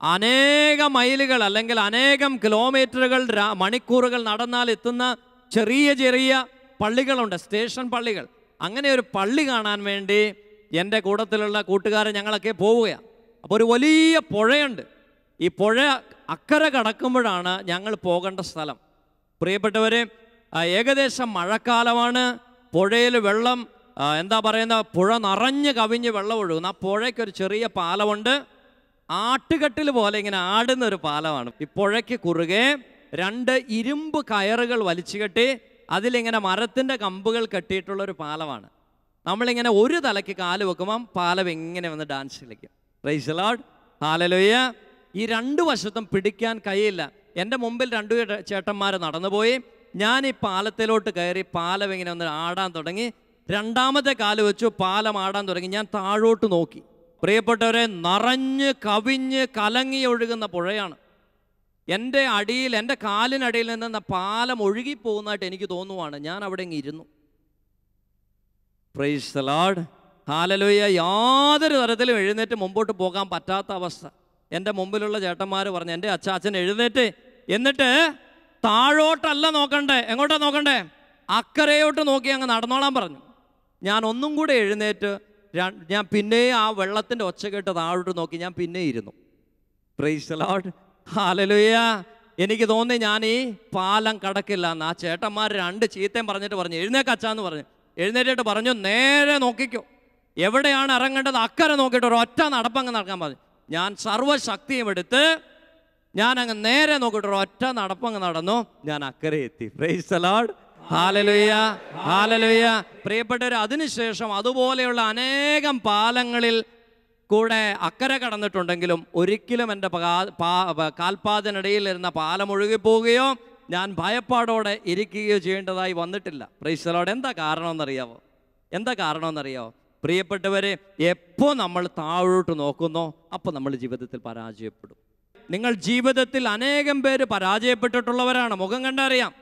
അനേകം മൈലുകൾ, അല്ലെങ്കിൽ അനേകം കിലോമീറ്ററുകൾ, മണിക്കൂറുകൾ നടന്നാൽ എത്തുന്ന ചെറിയ ചെറിയ പള്ളികളുണ്ട്, സ്റ്റേഷൻ പള്ളികൾ. അങ്ങനെ ഒരു പള്ളി കാണാൻ വേണ്ടി എൻ്റെ കൂട്ടത്തിലുള്ള കൂട്ടുകാരൻ ഞങ്ങളൊക്കെ പോവുകയാണ്. അപ്പോൾ ഒരു വലിയ പുഴയുണ്ട്. ഈ പുഴ അക്കരെ കടക്കുമ്പോഴാണ് ഞങ്ങൾ പോകേണ്ട സ്ഥലം. പ്രിയപ്പെട്ടവരെ, ഏകദേശം മഴക്കാലമാണ്. പുഴയിൽ വെള്ളം പുഴ നിറഞ്ഞ് കവിഞ്ഞ് വെള്ളം ഒഴുകുന്നു. ആ പുഴയ്ക്കൊരു ചെറിയ പാലമുണ്ട്. ആട്ടുകെട്ടിൽ പോലെ ഇങ്ങനെ ആടുന്ന ഒരു പാലമാണ്. ഈ പുഴയ്ക്ക് കുറുകെ 2 ഇരുമ്പ് കയറുകൾ വലിച്ചു കെട്ടി അതിലിങ്ങനെ മരത്തിൻ്റെ കമ്പുകൾ കെട്ടിയിട്ടുള്ളൊരു പാലമാണ്. നമ്മളിങ്ങനെ ഒരു തലയ്ക്ക് കാല് വെക്കുമ്പം പാലം ഇങ്ങനെ വന്ന് ഡാൻസ് കളിക്കും. Price the lord. ഹല്ലേലൂയ. ഈ 2 വശത്തും പിടിക്കാൻ കഴിയില്ല. എൻ്റെ മുമ്പിൽ 2 ചേട്ടന്മാർ നടന്നുപോയി. ഞാൻ ഈ പാലത്തിലോട്ട് കയറി പാലം ഇങ്ങനെ ഒന്ന് ആടാൻ തുടങ്ങി. 2ാമത്തെ കാല് വെച്ചു, പാലം ആടാൻ തുടങ്ങി. ഞാൻ താഴോട്ട് നോക്കി. പ്രിയപ്പെട്ടവരെ, നിറഞ്ഞ് കവിഞ്ഞ് കലങ്ങി ഒഴുകുന്ന പുഴയാണ്. എൻ്റെ അടിയിൽ, എൻ്റെ കാലിനടിയിൽ നിന്ന് പാലം ഒഴുകിപ്പോകുന്നതായിട്ട് എനിക്ക് തോന്നുവാണ്. ഞാൻ അവിടെ ഇങ്ങ് ഇരുന്നു. Price the lord. ഹല്ലേലൂയ. യാതൊരു തരത്തിലും എഴുന്നേറ്റ് മുമ്പോട്ട് പോകാൻ പറ്റാത്ത അവസ്ഥ. എൻ്റെ മുമ്പിലുള്ള ചേട്ടന്മാർ പറഞ്ഞു, എൻ്റെ അച്ഛൻ എഴുന്നേറ്റ്, എന്നിട്ട് താഴോട്ടല്ല നോക്കണ്ടേ, എങ്ങോട്ടാ നോക്കണ്ടേ, അക്കരയോട്ട് നോക്കി അങ്ങ് നടന്നോളാൻ പറഞ്ഞു. ഞാൻ ഒന്നും കൂടെ എഴുന്നേറ്റ് ഞാൻ പിന്നെ ആ വെള്ളത്തിൻ്റെ ഒച്ച കേട്ട് താഴോട്ട് നോക്കി. ഞാൻ പിന്നെ ഇരുന്നു. Price the lord. ഹല്ലേലൂയ. എനിക്ക് തോന്നി ഞാൻ ഈ പാലം കടക്കില്ല എന്ന്. ആ ചേട്ടന്മാർ 2 ചീത്തയും പറഞ്ഞിട്ട് പറഞ്ഞു, എഴുന്നേക്കച്ചാന്ന് പറഞ്ഞു. എഴുന്നേറ്റിട്ട് പറഞ്ഞു, നേരെ നോക്കിക്കോ, എവിടെയാണ് ഇറങ്ങേണ്ടത് അക്കരെ നോക്കിയിട്ട് ഒരു ഒറ്റ നടപ്പങ്ങ് നടക്കാൻ പറഞ്ഞു. ഞാൻ സർവ്വശക്തിയും എടുത്ത് ഞാൻ അങ്ങ് നേരെ നോക്കിയിട്ട് ഒരു ഒറ്റ നടപ്പങ്ങ് നടന്നു. ഞാൻ അക്കരെ എത്തി. Price the lord. Hallelujah, hallelujah. പ്രിയപ്പെട്ടവർ, അതിനുശേഷം അതുപോലെയുള്ള അനേകം പാലങ്ങളിൽ കൂടെ അക്കരെ കടന്നിട്ടുണ്ടെങ്കിലും ഒരിക്കലും എൻ്റെ കാൽപാദനിടയിൽ ഇരുന്ന പാലം ഒഴുകിപ്പോവുകയോ ഞാൻ ഭയപ്പാടോടെ ഇരിക്കുകയോ ചെയ്യേണ്ടതായി വന്നിട്ടില്ല. Price the Lord. എന്താ കാരണമെന്നറിയാവോ? എന്താ കാരണമെന്നറിയാവോ? പ്രിയപ്പെട്ടവരെ, എപ്പോൾ നമ്മൾ താഴോട്ട് നോക്കുന്നോ അപ്പോൾ നമ്മൾ ജീവിതത്തിൽ പരാജയപ്പെടും. നിങ്ങൾ ജീവിതത്തിൽ അനേകം പേര് പരാജയപ്പെട്ടിട്ടുള്ളവരാണ്. മുഖം കണ്ടറിയാം.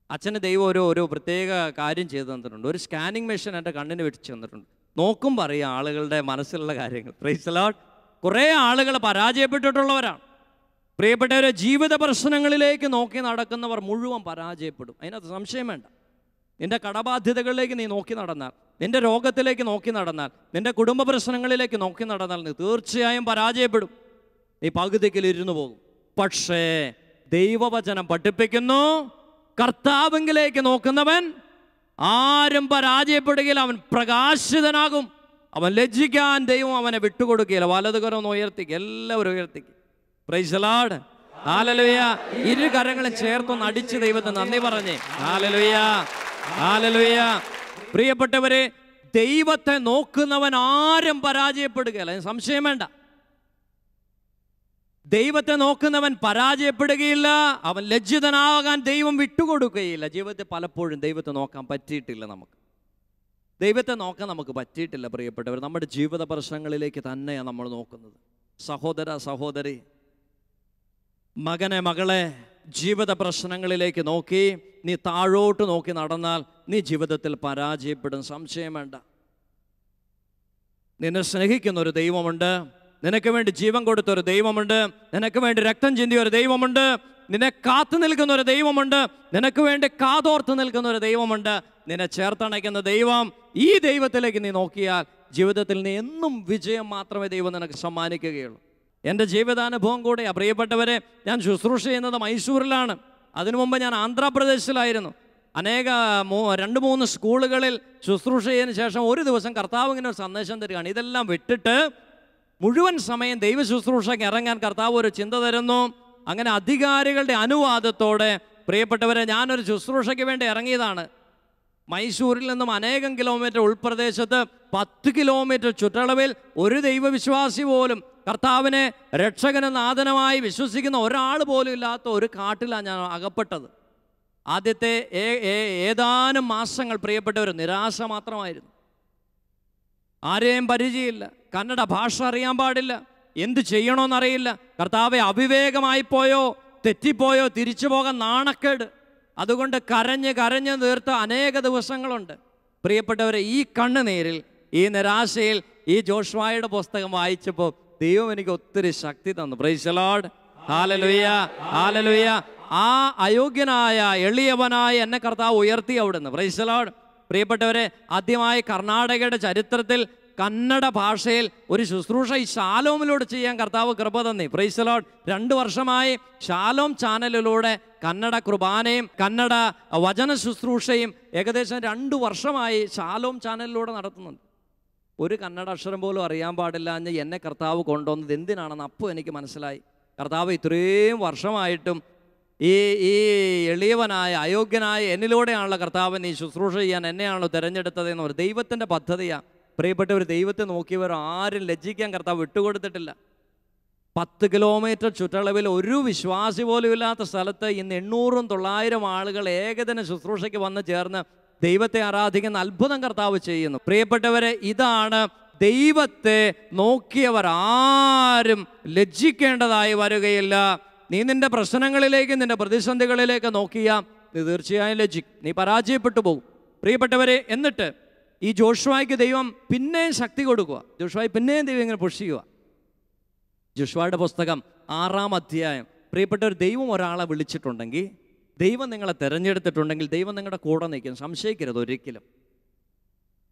അച്ഛന് ദൈവം ഒരു പ്രത്യേക കാര്യം ചെയ്തു തന്നിട്ടുണ്ട്. ഒരു സ്കാനിങ് മെഷീൻ എൻ്റെ കണ്ണിന് വെച്ച് തന്നിട്ടുണ്ട്. നോക്കുമ്പോൾ അറിയാം ആളുകളുടെ മനസ്സിലുള്ള കാര്യങ്ങൾ. Price the Lord. കുറേ ആളുകൾ പരാജയപ്പെട്ടിട്ടുള്ളവരാണ്. പ്രിയപ്പെട്ടവരെ, ജീവിത പ്രശ്നങ്ങളിലേക്ക് നോക്കി നടക്കുന്നവർ മുഴുവൻ പരാജയപ്പെടും. അതിനകത്ത് സംശയം വേണ്ട. നിൻ്റെ കടബാധ്യതകളിലേക്ക് നീ നോക്കി നടന്നാൽ, നിൻ്റെ രോഗത്തിലേക്ക് നോക്കി നടന്നാൽ, നിൻ്റെ കുടുംബ പ്രശ്നങ്ങളിലേക്ക് നോക്കി നടന്നാൽ നീ തീർച്ചയായും പരാജയപ്പെടും. നീ പകുതിക്കിൽ ഇരുന്നു പോകും. പക്ഷേ ദൈവവചനം പഠിപ്പിക്കുന്നു, കർത്താവിലേക്ക് നോക്കുന്നവൻ ആരും പരാജയപ്പെടുകയില്ല, അവൻ പ്രകാശിതനാകും. അവൻ ലജ്ജിക്കാൻ ദൈവം അവനെ വിട്ടുകൊടുക്കുകയില്ല. വലതുകരം ഒന്ന് ഉയർത്തിക്കുക, എല്ലാവരും ഉയർത്തിക്കുക. Praise the lord. ഹല്ലേലൂയ. 2 കരങ്ങളും ചേർത്തൊന്ന് അടിച്ച് ദൈവത്തിന് നന്ദി പറഞ്ഞേ. ഹല്ലേലൂയ, ഹല്ലേലൂയ. പ്രിയപ്പെട്ടവരെ, ദൈവത്തെ നോക്കുന്നവൻ ആരും പരാജയപ്പെടുകയില്ല, സംശയം വേണ്ട. ദൈവത്തെ നോക്കുന്നവൻ പരാജയപ്പെടുകയില്ല, അവൻ ലജ്ജിതനാകാൻ ദൈവം വിട്ടുകൊടുക്കുകയില്ല. ജീവിതത്തിൽ പലപ്പോഴും ദൈവത്തെ നോക്കാൻ പറ്റിയിട്ടില്ല. ദൈവത്തെ നോക്കാൻ നമുക്ക് പറ്റിയിട്ടില്ല. പ്രിയപ്പെട്ടവർ, നമ്മുടെ ജീവിത പ്രശ്നങ്ങളിലേക്ക് തന്നെയാണ് നമ്മൾ നോക്കുന്നത്. സഹോദര, സഹോദരി, മകനെ, മകളെ, ജീവിത പ്രശ്നങ്ങളിലേക്ക് നോക്കി നീ താഴോട്ട് നോക്കി നടന്നാൽ നീ ജീവിതത്തിൽ പരാജയപ്പെടും, സംശയം വേണ്ട. നിന്നെ സ്നേഹിക്കുന്ന ഒരു ദൈവമുണ്ട്. നിനക്ക് വേണ്ടി ജീവൻ കൊടുത്തൊരു ദൈവമുണ്ട്. നിനക്ക് വേണ്ടി രക്തം ചിന്തിയ ഒരു ദൈവമുണ്ട്. നിന്നെ കാത്തു നിൽക്കുന്ന ഒരു ദൈവമുണ്ട്. നിനക്ക് വേണ്ടി കാതോർത്ത് നിൽക്കുന്ന ഒരു ദൈവമുണ്ട്. നിന്നെ ചേർത്തണയ്ക്കുന്ന ദൈവം. ഈ ദൈവത്തിലേക്ക് നീ നോക്കിയാൽ ജീവിതത്തിൽ നീ എന്നും വിജയം മാത്രമേ ദൈവം നിനക്ക് സമ്മാനിക്കുകയുള്ളൂ. എൻ്റെ ജീവിതാനുഭവം കൂടെ പ്രിയപ്പെട്ടവരെ, ഞാൻ ശുശ്രൂഷ ചെയ്യുന്നത് മൈസൂരിലാണ്. അതിനു മുമ്പ് ഞാൻ ആന്ധ്രാപ്രദേശിലായിരുന്നു. 2-3 സ്കൂളുകളിൽ ശുശ്രൂഷ ചെയ്തതിന് ശേഷം ഒരു ദിവസം കർത്താവ് ഇങ്ങനെ ഒരു സന്ദേശം തരികയാണ്. ഇതെല്ലാം വിട്ടിട്ട് മുഴുവൻ സമയം ദൈവ ശുശ്രൂഷയ്ക്ക് ഇറങ്ങാൻ കർത്താവ് ഒരു ചിന്ത തരുന്നു. അങ്ങനെ അധികാരികളുടെ അനുവാദത്തോടെ പ്രിയപ്പെട്ടവരെ, ഞാനൊരു ശുശ്രൂഷയ്ക്ക് വേണ്ടി ഇറങ്ങിയതാണ്. മൈസൂരിൽ നിന്നും അനേകം കിലോമീറ്റർ ഉൾപ്രദേശത്ത് 10 കിലോമീറ്റർ ചുറ്റളവിൽ ഒരു ദൈവവിശ്വാസി പോലും കർത്താവിനെ രക്ഷകനും നാഥനുമായി വിശ്വസിക്കുന്ന ഒരാൾ പോലും ഇല്ലാത്ത ഒരു കാട്ടിലാണ് ഞാൻ അകപ്പെട്ടത്. ആദ്യത്തെ ഏതാനും മാസങ്ങൾ പ്രിയപ്പെട്ടവർ നിരാശ മാത്രമായിരുന്നു. ആരെയും പരിചയമില്ല, കന്നഡ ഭാഷ അറിയാൻ പാടില്ല, എന്ത് ചെയ്യണമെന്നറിയില്ല. കർത്താവെ, അവിവേകമായി പോയോ, തെറ്റിപ്പോയോ, തിരിച്ചു പോകാൻ നാണക്കേട്. അതുകൊണ്ട് കരഞ്ഞ് തീർത്ത അനേക ദിവസങ്ങളുണ്ട്. പ്രിയപ്പെട്ടവരെ, ഈ കണ്ണുനീരിൽ, ഈ നിരാശയിൽ ഈ ജോഷുവയുടെ പുസ്തകം വായിച്ചപ്പോൾ ദൈവം എനിക്ക് ഒത്തിരി ശക്തി തന്നു. Price the lord. Hallelujah, hallelujah. ആ അയോഗ്യനായ എളിയവനായ എന്നെ കർത്താവ് ഉയർത്തി അവിടുന്ന്. Price the lord. പ്രിയപ്പെട്ടവരെ, ആദ്യമായി കർണാടകയുടെ ചരിത്രത്തിൽ കന്നഡ ഭാഷയിൽ ഒരു ശുശ്രൂഷ ഈ ശാലോമിലൂടെ ചെയ്യാൻ കർത്താവ് കൃപ തന്നി. Price the Lord. 2 വർഷമായി ശാലോം ചാനലിലൂടെ കന്നഡ കുർബാനയും കന്നഡ വചന ശുശ്രൂഷയും ഏകദേശം 2 വർഷമായി ശാലോം ചാനലിലൂടെ നടത്തുന്നുണ്ട്. ഒരു കന്നഡ അക്ഷരം പോലും അറിയാൻ പാടില്ല എന്ന് എന്നെ കർത്താവ് കൊണ്ടുവന്നത് എന്തിനാണെന്ന് അപ്പോൾ എനിക്ക് മനസ്സിലായി. കർത്താവ് ഇത്രയും വർഷമായിട്ടും ഈ എളിയവനായ അയോഗ്യനായ എന്നിലൂടെയാണല്ലോ കർത്താവ് നീ ശുശ്രൂഷ ചെയ്യാൻ എന്നെയാണല്ലോ തിരഞ്ഞെടുത്തതെന്ന് ഒരു ദൈവത്തിൻ്റെ പദ്ധതിയാണ്. പ്രിയപ്പെട്ടവർ, ദൈവത്തെ നോക്കിയവർ ആരും ലജ്ജിക്കാൻ കർത്താവ് വിട്ടുകൊടുത്തിട്ടില്ല. 10 കിലോമീറ്റർ ചുറ്റളവിൽ ഒരു വിശ്വാസി പോലും ഇല്ലാത്ത സ്ഥലത്ത് ഇന്ന് 800-900 ആളുകൾ ഏകദിന ശുശ്രൂഷയ്ക്ക് വന്ന് ചേർന്ന് ദൈവത്തെ ആരാധിക്കുന്ന അത്ഭുതം കർത്താവ് ചെയ്യുന്നു. പ്രിയപ്പെട്ടവരെ, ഇതാണ് ദൈവത്തെ നോക്കിയവർ ആരും ലജ്ജിക്കേണ്ടതായി വരികയില്ല. നീ നിൻ്റെ പ്രശ്നങ്ങളിലേക്ക്, നിൻ്റെ പ്രതിസന്ധികളിലേക്ക് നോക്കിയാൽ നീ തീർച്ചയായും ലജ്ജിക്കും, നീ പരാജയപ്പെട്ടു പോകും. പ്രിയപ്പെട്ടവരെ, എന്നിട്ട് ഈ ജോഷുവയ്ക്ക് ദൈവം പിന്നെയും ശക്തി കൊടുക്കുക. ജോഷുവയെ പിന്നെയും ദൈവം ഇങ്ങനെ പുഷ് ചെയ്യുക. ജോഷുവയുടെ പുസ്തകം 6-ാം അധ്യായം. പ്രിയപ്പെട്ടവർ, ദൈവം ഒരാളെ വിളിച്ചിട്ടുണ്ടെങ്കിൽ, ദൈവം നിങ്ങളെ തിരഞ്ഞെടുത്തിട്ടുണ്ടെങ്കിൽ ദൈവം നിങ്ങളുടെ കൂടെ നിൽക്കും, സംശയിക്കരുത് ഒരിക്കലും.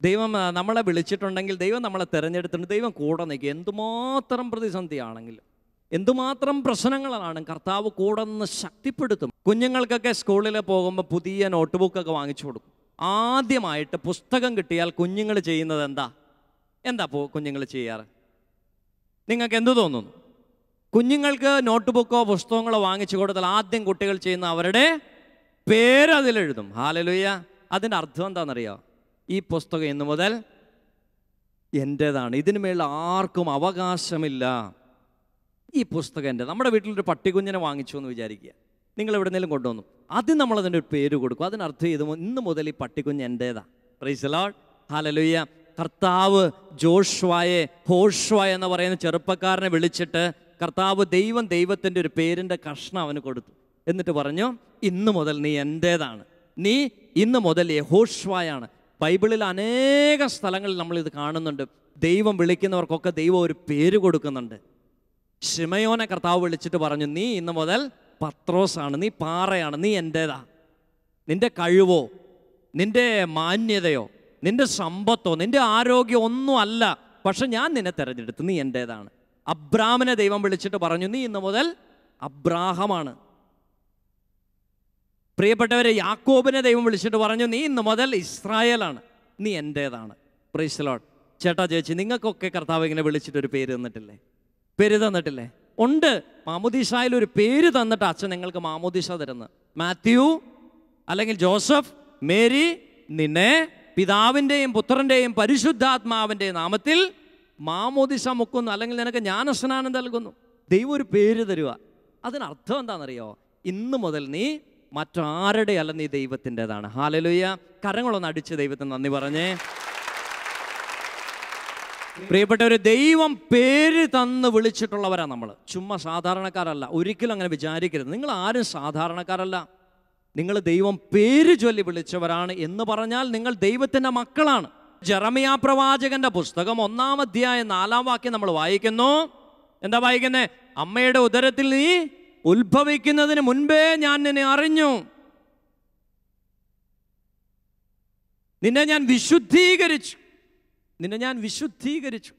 ദൈവം നമ്മളെ വിളിച്ചിട്ടുണ്ടെങ്കിൽ, ദൈവം നമ്മളെ തിരഞ്ഞെടുത്തിട്ടുണ്ട്, ദൈവം കൂടെ നിൽക്കും. എന്തുമാത്രം പ്രതിസന്ധിയാണെങ്കിലും, എന്തുമാത്രം പ്രശ്നങ്ങളാണ്, കർത്താവ് കൂടെ നിന്ന് ശക്തിപ്പെടുത്തും. കുഞ്ഞുങ്ങൾക്കൊക്കെ സ്കൂളിൽ പോകുമ്പോൾ പുതിയ നോട്ട് ബുക്കൊക്കെ വാങ്ങിച്ചു കൊടുക്കും. ആദ്യമായിട്ട് പുസ്തകം കിട്ടിയാൽ കുഞ്ഞുങ്ങൾ ചെയ്യുന്നത് എന്താ കുഞ്ഞുങ്ങൾ ചെയ്യാറ്? നിങ്ങൾക്ക് എന്തു തോന്നുന്നു? കുഞ്ഞുങ്ങൾക്ക് നോട്ട് ബുക്കോ പുസ്തകങ്ങളോ വാങ്ങിച്ചു കൊടുത്താൽ ആദ്യം കുട്ടികൾ ചെയ്യുന്ന അവരുടെ പേര് അതിലെഴുതും. ഹല്ലേലൂയ. അതിൻ്റെ അർത്ഥം എന്താണെന്നറിയോ? ഈ പുസ്തകം ഇന്നു മുതൽ എൻ്റേതാണ്, ഇതിന് മേളിൽ ആർക്കും അവകാശമില്ല, ഈ പുസ്തകം എൻ്റെ. നമ്മുടെ വീട്ടിലൊരു പട്ടിക്കുഞ്ഞിനെ വാങ്ങിച്ചു എന്ന് വിചാരിക്കുക, നിങ്ങൾ എവിടെന്നെങ്കിലും കൊണ്ടുവന്നു, ആദ്യം നമ്മളതിൻ്റെ ഒരു പേര് കൊടുക്കും. അതിനർത്ഥം ഇത് ഇന്ന് മുതൽ ഈ പട്ടിക്കുഞ്ഞ് എൻ്റേതാ. Praise the lord. ഹല്ലേലൂയ. കർത്താവ് ജോഷുവയെ ഹോഷുവ എന്ന് പറയുന്ന ചെറുപ്പക്കാരനെ വിളിച്ചിട്ട് കർത്താവ് ദൈവത്തിൻ്റെ ഒരു പേരിൻ്റെ കഷ്ണം അവന് കൊടുത്തു. എന്നിട്ട് പറഞ്ഞു, ഇന്ന് മുതൽ നീ എൻ്റേതാണ്, നീ ഇന്ന് മുതൽ യഹോഷുവയാണ്. ബൈബിളിൽ അനേക സ്ഥലങ്ങളിൽ നമ്മളിത് കാണുന്നുണ്ട്. ദൈവം വിളിക്കുന്നവർക്കൊക്കെ ദൈവം ഒരു പേര് കൊടുക്കുന്നുണ്ട്. ശിമയോനെ കർത്താവ് വിളിച്ചിട്ട് പറഞ്ഞു, നീ ഇന്ന് മുതൽ പത്രോസാണ്, നീ പാറയാണ്, നീ എൻ്റേതാ. നിൻ്റെ കഴിവോ നിൻ്റെ മാന്യതയോ നിൻ്റെ സമ്പത്തോ നിൻ്റെ ആരോഗ്യം ഒന്നും അല്ല, പക്ഷെ ഞാൻ നിന്നെ തിരഞ്ഞെടുത്ത്, നീ എൻ്റേതാണ്. അബ്രാമിനെ ദൈവം വിളിച്ചിട്ട് പറഞ്ഞു, നീ ഇന്ന് മുതൽ അബ്രാഹമാണ്. പ്രിയപ്പെട്ടവരെ, യാക്കോബിനെ ദൈവം വിളിച്ചിട്ട് പറഞ്ഞു, നീ ഇന്ന് മുതൽ ഇസ്രായേലാണ്, നീ എൻ്റേതാണ്. Price the Lord. ചേട്ടാ ചേച്ചി, നിങ്ങൾക്കൊക്കെ കർത്താവ് ഇങ്ങനെ വിളിച്ചിട്ടൊരു പേര് തന്നിട്ടില്ലേ? പേര് തന്നിട്ടില്ലേ? ഉണ്ട്. മാമോദീസായിൽ ഒരു പേര് തന്നിട്ട് അച്ഛൻ നിങ്ങൾക്ക് മാമോദീസ തരുന്നത്. മാത്യു അല്ലെങ്കിൽ ജോസഫ്, മേരി, നിന്നെ പിതാവിൻ്റെയും പുത്രൻ്റെയും പരിശുദ്ധാത്മാവിൻ്റെയും നാമത്തിൽ മാമോദീസ മുക്കുന്നു, അല്ലെങ്കിൽ നിനക്ക് ജ്ഞാനസ്നാനം നൽകുന്നു. ദൈവം ഒരു പേര് തരുക. അതിനർത്ഥം എന്താണെന്നറിയോ? ഇന്ന് മുതൽ നീ മറ്റാരുടെ അല്ല, നീ ദൈവത്തിൻ്റെതാണ്. ഹല്ലേലൂയ. കരങ്ങളൊന്ന് അടിച്ച് ദൈവത്തിന് നന്ദി പറഞ്ഞേ. പ്രിയപ്പെട്ടവർ, ദൈവം പേര് തന്ന് വിളിച്ചിട്ടുള്ളവരാണ് നമ്മൾ, ചുമ്മാ സാധാരണക്കാരല്ല. ഒരിക്കലും അങ്ങനെ വിചാരിക്കരുത്. നിങ്ങൾ ആരും സാധാരണക്കാരല്ല, നിങ്ങൾ ദൈവം പേര് ചൊല്ലി വിളിച്ചവരാണ്. എന്ന് പറഞ്ഞാൽ നിങ്ങൾ ദൈവത്തിൻ്റെ മക്കളാണ്. ജെറമിയാ പ്രവാചകന്റെ പുസ്തകം 1-ാം അധ്യായം 4-ാം വാക്യം നമ്മൾ വായിക്കുന്നു. എന്താ വായിക്കുന്നേ? അമ്മയുടെ ഉദരത്തിൽ നീ ഉത്ഭവിക്കുന്നതിന് മുൻപേ ഞാൻ നിന്നെ അറിഞ്ഞു, നിന്നെ ഞാൻ വിശുദ്ധീകരിച്ചു, നിന്നെ ഞാൻ വിശുദ്ധീകരിച്ചു.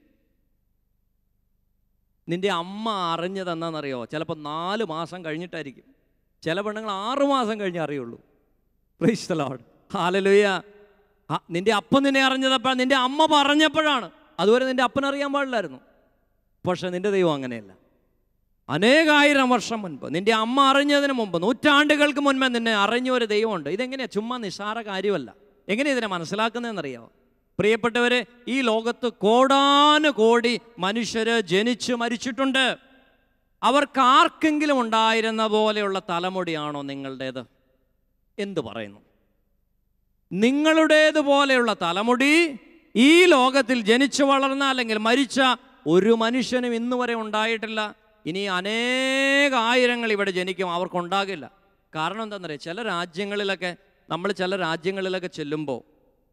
നിന്റെ അമ്മ അറിഞ്ഞതെന്നാണെന്നറിയോ? ചിലപ്പോൾ 4 മാസം കഴിഞ്ഞിട്ടായിരിക്കും. ചില പെണ്ണുങ്ങൾ 6 മാസം കഴിഞ്ഞേ അറിയുള്ളൂ. Price the lord. ഹല്ലേലൂയ. നിന്റെ അപ്പൻ നിന്നെ അറിഞ്ഞതപ്പോൾ നിന്റെ അമ്മ പറഞ്ഞപ്പോഴാണ്. അതുവരെ നിന്റെ അപ്പനറിയാൻ പാടില്ലായിരുന്നു. പക്ഷെ നിന്റെ ദൈവം അങ്ങനെയല്ല. അനേകായിരം വർഷം മുൻപ്, നിന്റെ അമ്മ അറിഞ്ഞതിന് മുമ്പ്, നൂറ്റാണ്ടുകൾക്ക് മുൻപേ നിന്നെ അറിഞ്ഞ ഒരു ദൈവമുണ്ട്. ഇതെങ്ങനെയാണ്? ചുമ്മാ നിസ്സാര കാര്യമല്ല. എങ്ങനെയാണ് ഇതിനെ മനസ്സിലാക്കുന്നതെന്നറിയാമോ? പ്രിയപ്പെട്ടവരെ, ഈ ലോകത്ത് കോടാനുകോടി മനുഷ്യര് ജനിച്ച് മരിച്ചിട്ടുണ്ട്. അവർക്കാർക്കെങ്കിലും ഉണ്ടായിരുന്ന പോലെയുള്ള തലമുടിയാണോ നിങ്ങളുടേത്? എന്തു പറയുന്നു? നിങ്ങളുടേതുപോലെയുള്ള തലമുടി ഈ ലോകത്തിൽ ജനിച്ചു വളർന്ന അല്ലെങ്കിൽ മരിച്ച ഒരു മനുഷ്യനും ഇന്നു വരെ ഉണ്ടായിട്ടില്ല. ഇനി അനേകായിരങ്ങൾ ഇവിടെ ജനിക്കും, അവർക്കുണ്ടാകില്ല. കാരണം എന്താണെന്നറിയാം? ചില രാജ്യങ്ങളിലൊക്കെ ചെല്ലുമ്പോൾ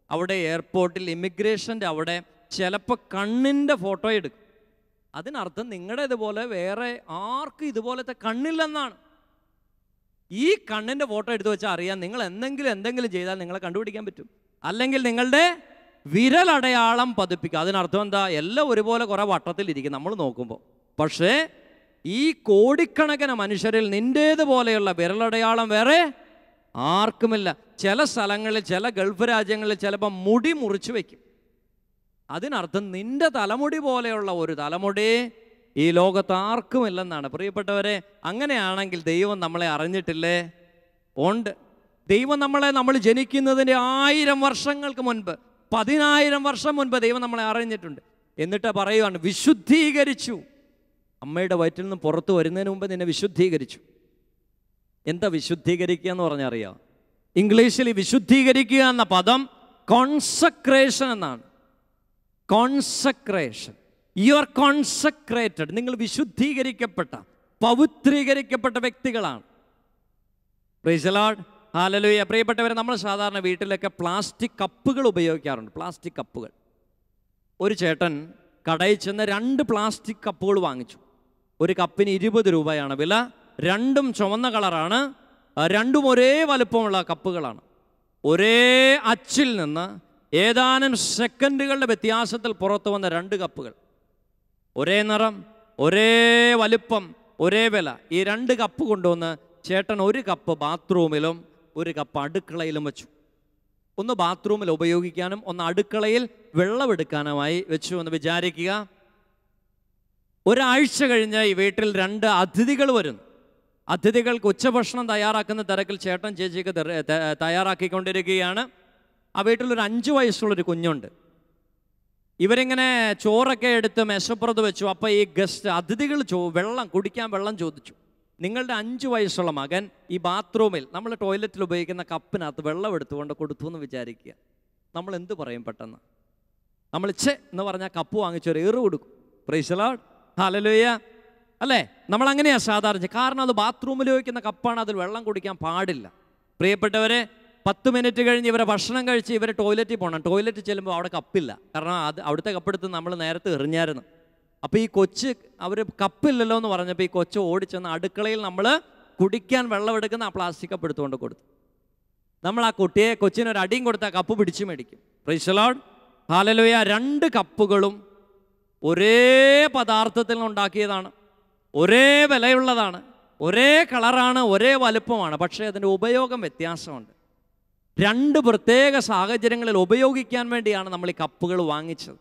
അവിടെ എയർപോർട്ടിൽ ഇമിഗ്രേഷൻ്റെ അവിടെ ചിലപ്പോൾ കണ്ണിൻ്റെ ഫോട്ടോ എടുക്കും. അതിനർത്ഥം നിങ്ങളുടെ ഇതുപോലെ വേറെ ആർക്കും ഇതുപോലത്തെ കണ്ണില്ലെന്നാണ്. ഈ കണ്ണിൻ്റെ ഫോട്ടോ എടുത്ത് വെച്ചാൽ അറിയാം നിങ്ങൾ എന്തെങ്കിലും ചെയ്താൽ നിങ്ങളെ കണ്ടുപിടിക്കാൻ പറ്റും. അല്ലെങ്കിൽ നിങ്ങളുടെ വിരലടയാളം പതിപ്പിക്കുക. അതിനർത്ഥം എന്താ? എല്ലാം ഒരുപോലെ കുറേ വട്ടത്തിലിരിക്കും നമ്മൾ നോക്കുമ്പോൾ. പക്ഷേ ഈ കോടിക്കണക്കിന് മനുഷ്യരിൽ നിൻ്റേതുപോലെയുള്ള വിരലടയാളം വേറെ ആർക്കുമില്ല. ചില സ്ഥലങ്ങളിൽ, ചില ഗൾഫ് രാജ്യങ്ങളിൽ ചിലപ്പോൾ മുടി മുറിച്ച് വയ്ക്കും. അതിനർത്ഥം നിന്റെ തലമുടി പോലെയുള്ള ഒരു തലമുടി ഈ ലോകത്ത് ആർക്കുമില്ലെന്നാണ്. പ്രിയപ്പെട്ടവരെ, അങ്ങനെയാണെങ്കിൽ ദൈവം നമ്മളെ അറിഞ്ഞിട്ടില്ലേ? ഉണ്ട്. ദൈവം നമ്മൾ ജനിക്കുന്നതിൻ്റെ 1000 വർഷങ്ങൾക്ക് മുൻപ്, 10,000 വർഷം മുൻപ് ദൈവം നമ്മളെ അറിഞ്ഞിട്ടുണ്ട്. എന്നിട്ട് പറയുവാണ്, വിശുദ്ധീകരിച്ചു. അമ്മയുടെ വയറ്റിൽ നിന്ന് പുറത്തു വരുന്നതിന് മുമ്പ് നിന്നെ വിശുദ്ധീകരിച്ചു. എന്താ വിശുദ്ധീകരിക്കുക എന്ന് പറഞ്ഞാൽ അറിയാം? ഇംഗ്ലീഷിൽ വിശുദ്ധീകരിക്കുക എന്ന പദം കോൺസക്രേഷൻ എന്നാണ്. കോൺസക്രേഷൻ. You are consecrated. നിങ്ങൾ വിശുദ്ധീകരിക്കപ്പെട്ട, പവിത്രീകരിക്കപ്പെട്ട വ്യക്തികളാണ്. Praise the lord. ഹല്ലേലൂയ. പ്രിയപ്പെട്ടവരെ, നമ്മൾ സാധാരണ വീട്ടിലൊക്കെ പ്ലാസ്റ്റിക് കപ്പുകൾ ഉപയോഗിക്കാറുണ്ട്. പ്ലാസ്റ്റിക് കപ്പുകൾ. ഒരു ചേട്ടൻ കടയിൽ ചെന്ന് 2 പ്ലാസ്റ്റിക് കപ്പുകൾ വാങ്ങിച്ചു. ഒരു കപ്പിന് 20 രൂപയാണ് വില. രണ്ടും ചുവന്ന കളറാണ്. രണ്ടും ഒരേ വലുപ്പമുള്ള കപ്പുകളാണ്. ഒരേ അച്ചിൽ നിന്ന് ഏതാനും സെക്കൻഡുകളുടെ വ്യത്യാസത്തിൽ പുറത്തു വന്ന 2 കപ്പുകൾ. ഒരേ നിറം, ഒരേ വലുപ്പം, ഒരേ വില. ഈ 2 കപ്പ് കൊണ്ടുവന്ന് ചേട്ടൻ 1 കപ്പ് ബാത്റൂമിലും 1 കപ്പ് അടുക്കളയിലും വെച്ചു. ഒന്ന് ബാത്റൂമിൽ ഉപയോഗിക്കാനും ഒന്ന് അടുക്കളയിൽ വെള്ളമെടുക്കാനുമായി വെച്ചു എന്ന് വിചാരിക്കുക. ഒരാഴ്ച കഴിഞ്ഞ് ഈ വീട്ടിൽ 2 അതിഥികൾ വരുന്നു. അതിഥികൾക്ക് ഉച്ചഭക്ഷണം തയ്യാറാക്കുന്ന തിരക്കിൽ ചേട്ടൻ ചേച്ചിക്ക് തയ്യാറാക്കിക്കൊണ്ടിരിക്കുകയാണ്. ആ വീട്ടിൽ ഒരു 5 വയസ്സുള്ളൊരു കുഞ്ഞുണ്ട്. ഇവരിങ്ങനെ ചോറൊക്കെ എടുത്ത് മേശപ്പുറത്ത് വെച്ചു. അപ്പോൾ ഈ ഗസ്റ്റ് അതിഥികൾ കുടിക്കാൻ വെള്ളം ചോദിച്ചു. നിങ്ങളുടെ 5 വയസ്സുള്ള മകൻ ഈ ബാത്റൂമിൽ നമ്മൾ ടോയ്ലറ്റിൽ ഉപയോഗിക്കുന്ന കപ്പിനകത്ത് വെള്ളം എടുത്തുകൊണ്ട് കൊടുത്തു എന്ന് വിചാരിക്കുക. നമ്മൾ എന്ത് പറയും? പെട്ടെന്ന് നമ്മൾ എന്ന് പറഞ്ഞാൽ കപ്പ് വാങ്ങിച്ചൊരു ഏറ് കൊടുക്കും. Price the lord, hallelujah. അല്ലേ? നമ്മൾ അങ്ങനെയാണ് സാധാരണ. കാരണം അത് ബാത്റൂമിൽ ഉപയോഗിക്കുന്ന കപ്പാണ്, അതിൽ വെള്ളം കുടിക്കാൻ പാടില്ല. പ്രിയപ്പെട്ടവരെ, 10 മിനിറ്റ് കഴിഞ്ഞ് ഇവരെ ഭക്ഷണം കഴിച്ച് ഇവർ ടോയ്ലറ്റിൽ പോകണം. ടോയ്ലറ്റിൽ ചെല്ലുമ്പോൾ അവിടെ കപ്പില്ല. കാരണം അവിടുത്തെ കപ്പെടുത്ത് നമ്മൾ നേരത്തെ എറിഞ്ഞായിരുന്നു. അപ്പോൾ ഈ കൊച്ച് അവർ കപ്പില്ലല്ലോ എന്ന് പറഞ്ഞപ്പോൾ ഈ കൊച്ച് ഓടിച്ചെന്ന് അടുക്കളയിൽ നമ്മൾ കുടിക്കാൻ വെള്ളം എടുക്കുന്ന ആ പ്ലാസ്റ്റിക് കപ്പ് എടുത്തുകൊണ്ട് കൊടുത്തു. നമ്മൾ ആ കൊച്ചിനൊരു അടിയും കൊടുത്താൽ കപ്പ് പിടിച്ചു മേടിക്കും. പ്രൈസ് ദി ലോർഡ്, ഹല്ലേലൂയ. 2 കപ്പുകളും ഒരേ പദാർത്ഥത്തിൽ ഉണ്ടാക്കിയതാണ്, ഒരേ വിലയുള്ളതാണ്, ഒരേ കളറാണ്, ഒരേ വലുപ്പമാണ്. പക്ഷേ അതിൻ്റെ ഉപയോഗം വ്യത്യാസമുണ്ട്. 2 പ്രത്യേക സാഹചര്യങ്ങളിൽ ഉപയോഗിക്കാൻ വേണ്ടിയാണ് നമ്മൾ ഈ കപ്പുകൾ വാങ്ങിച്ചത്.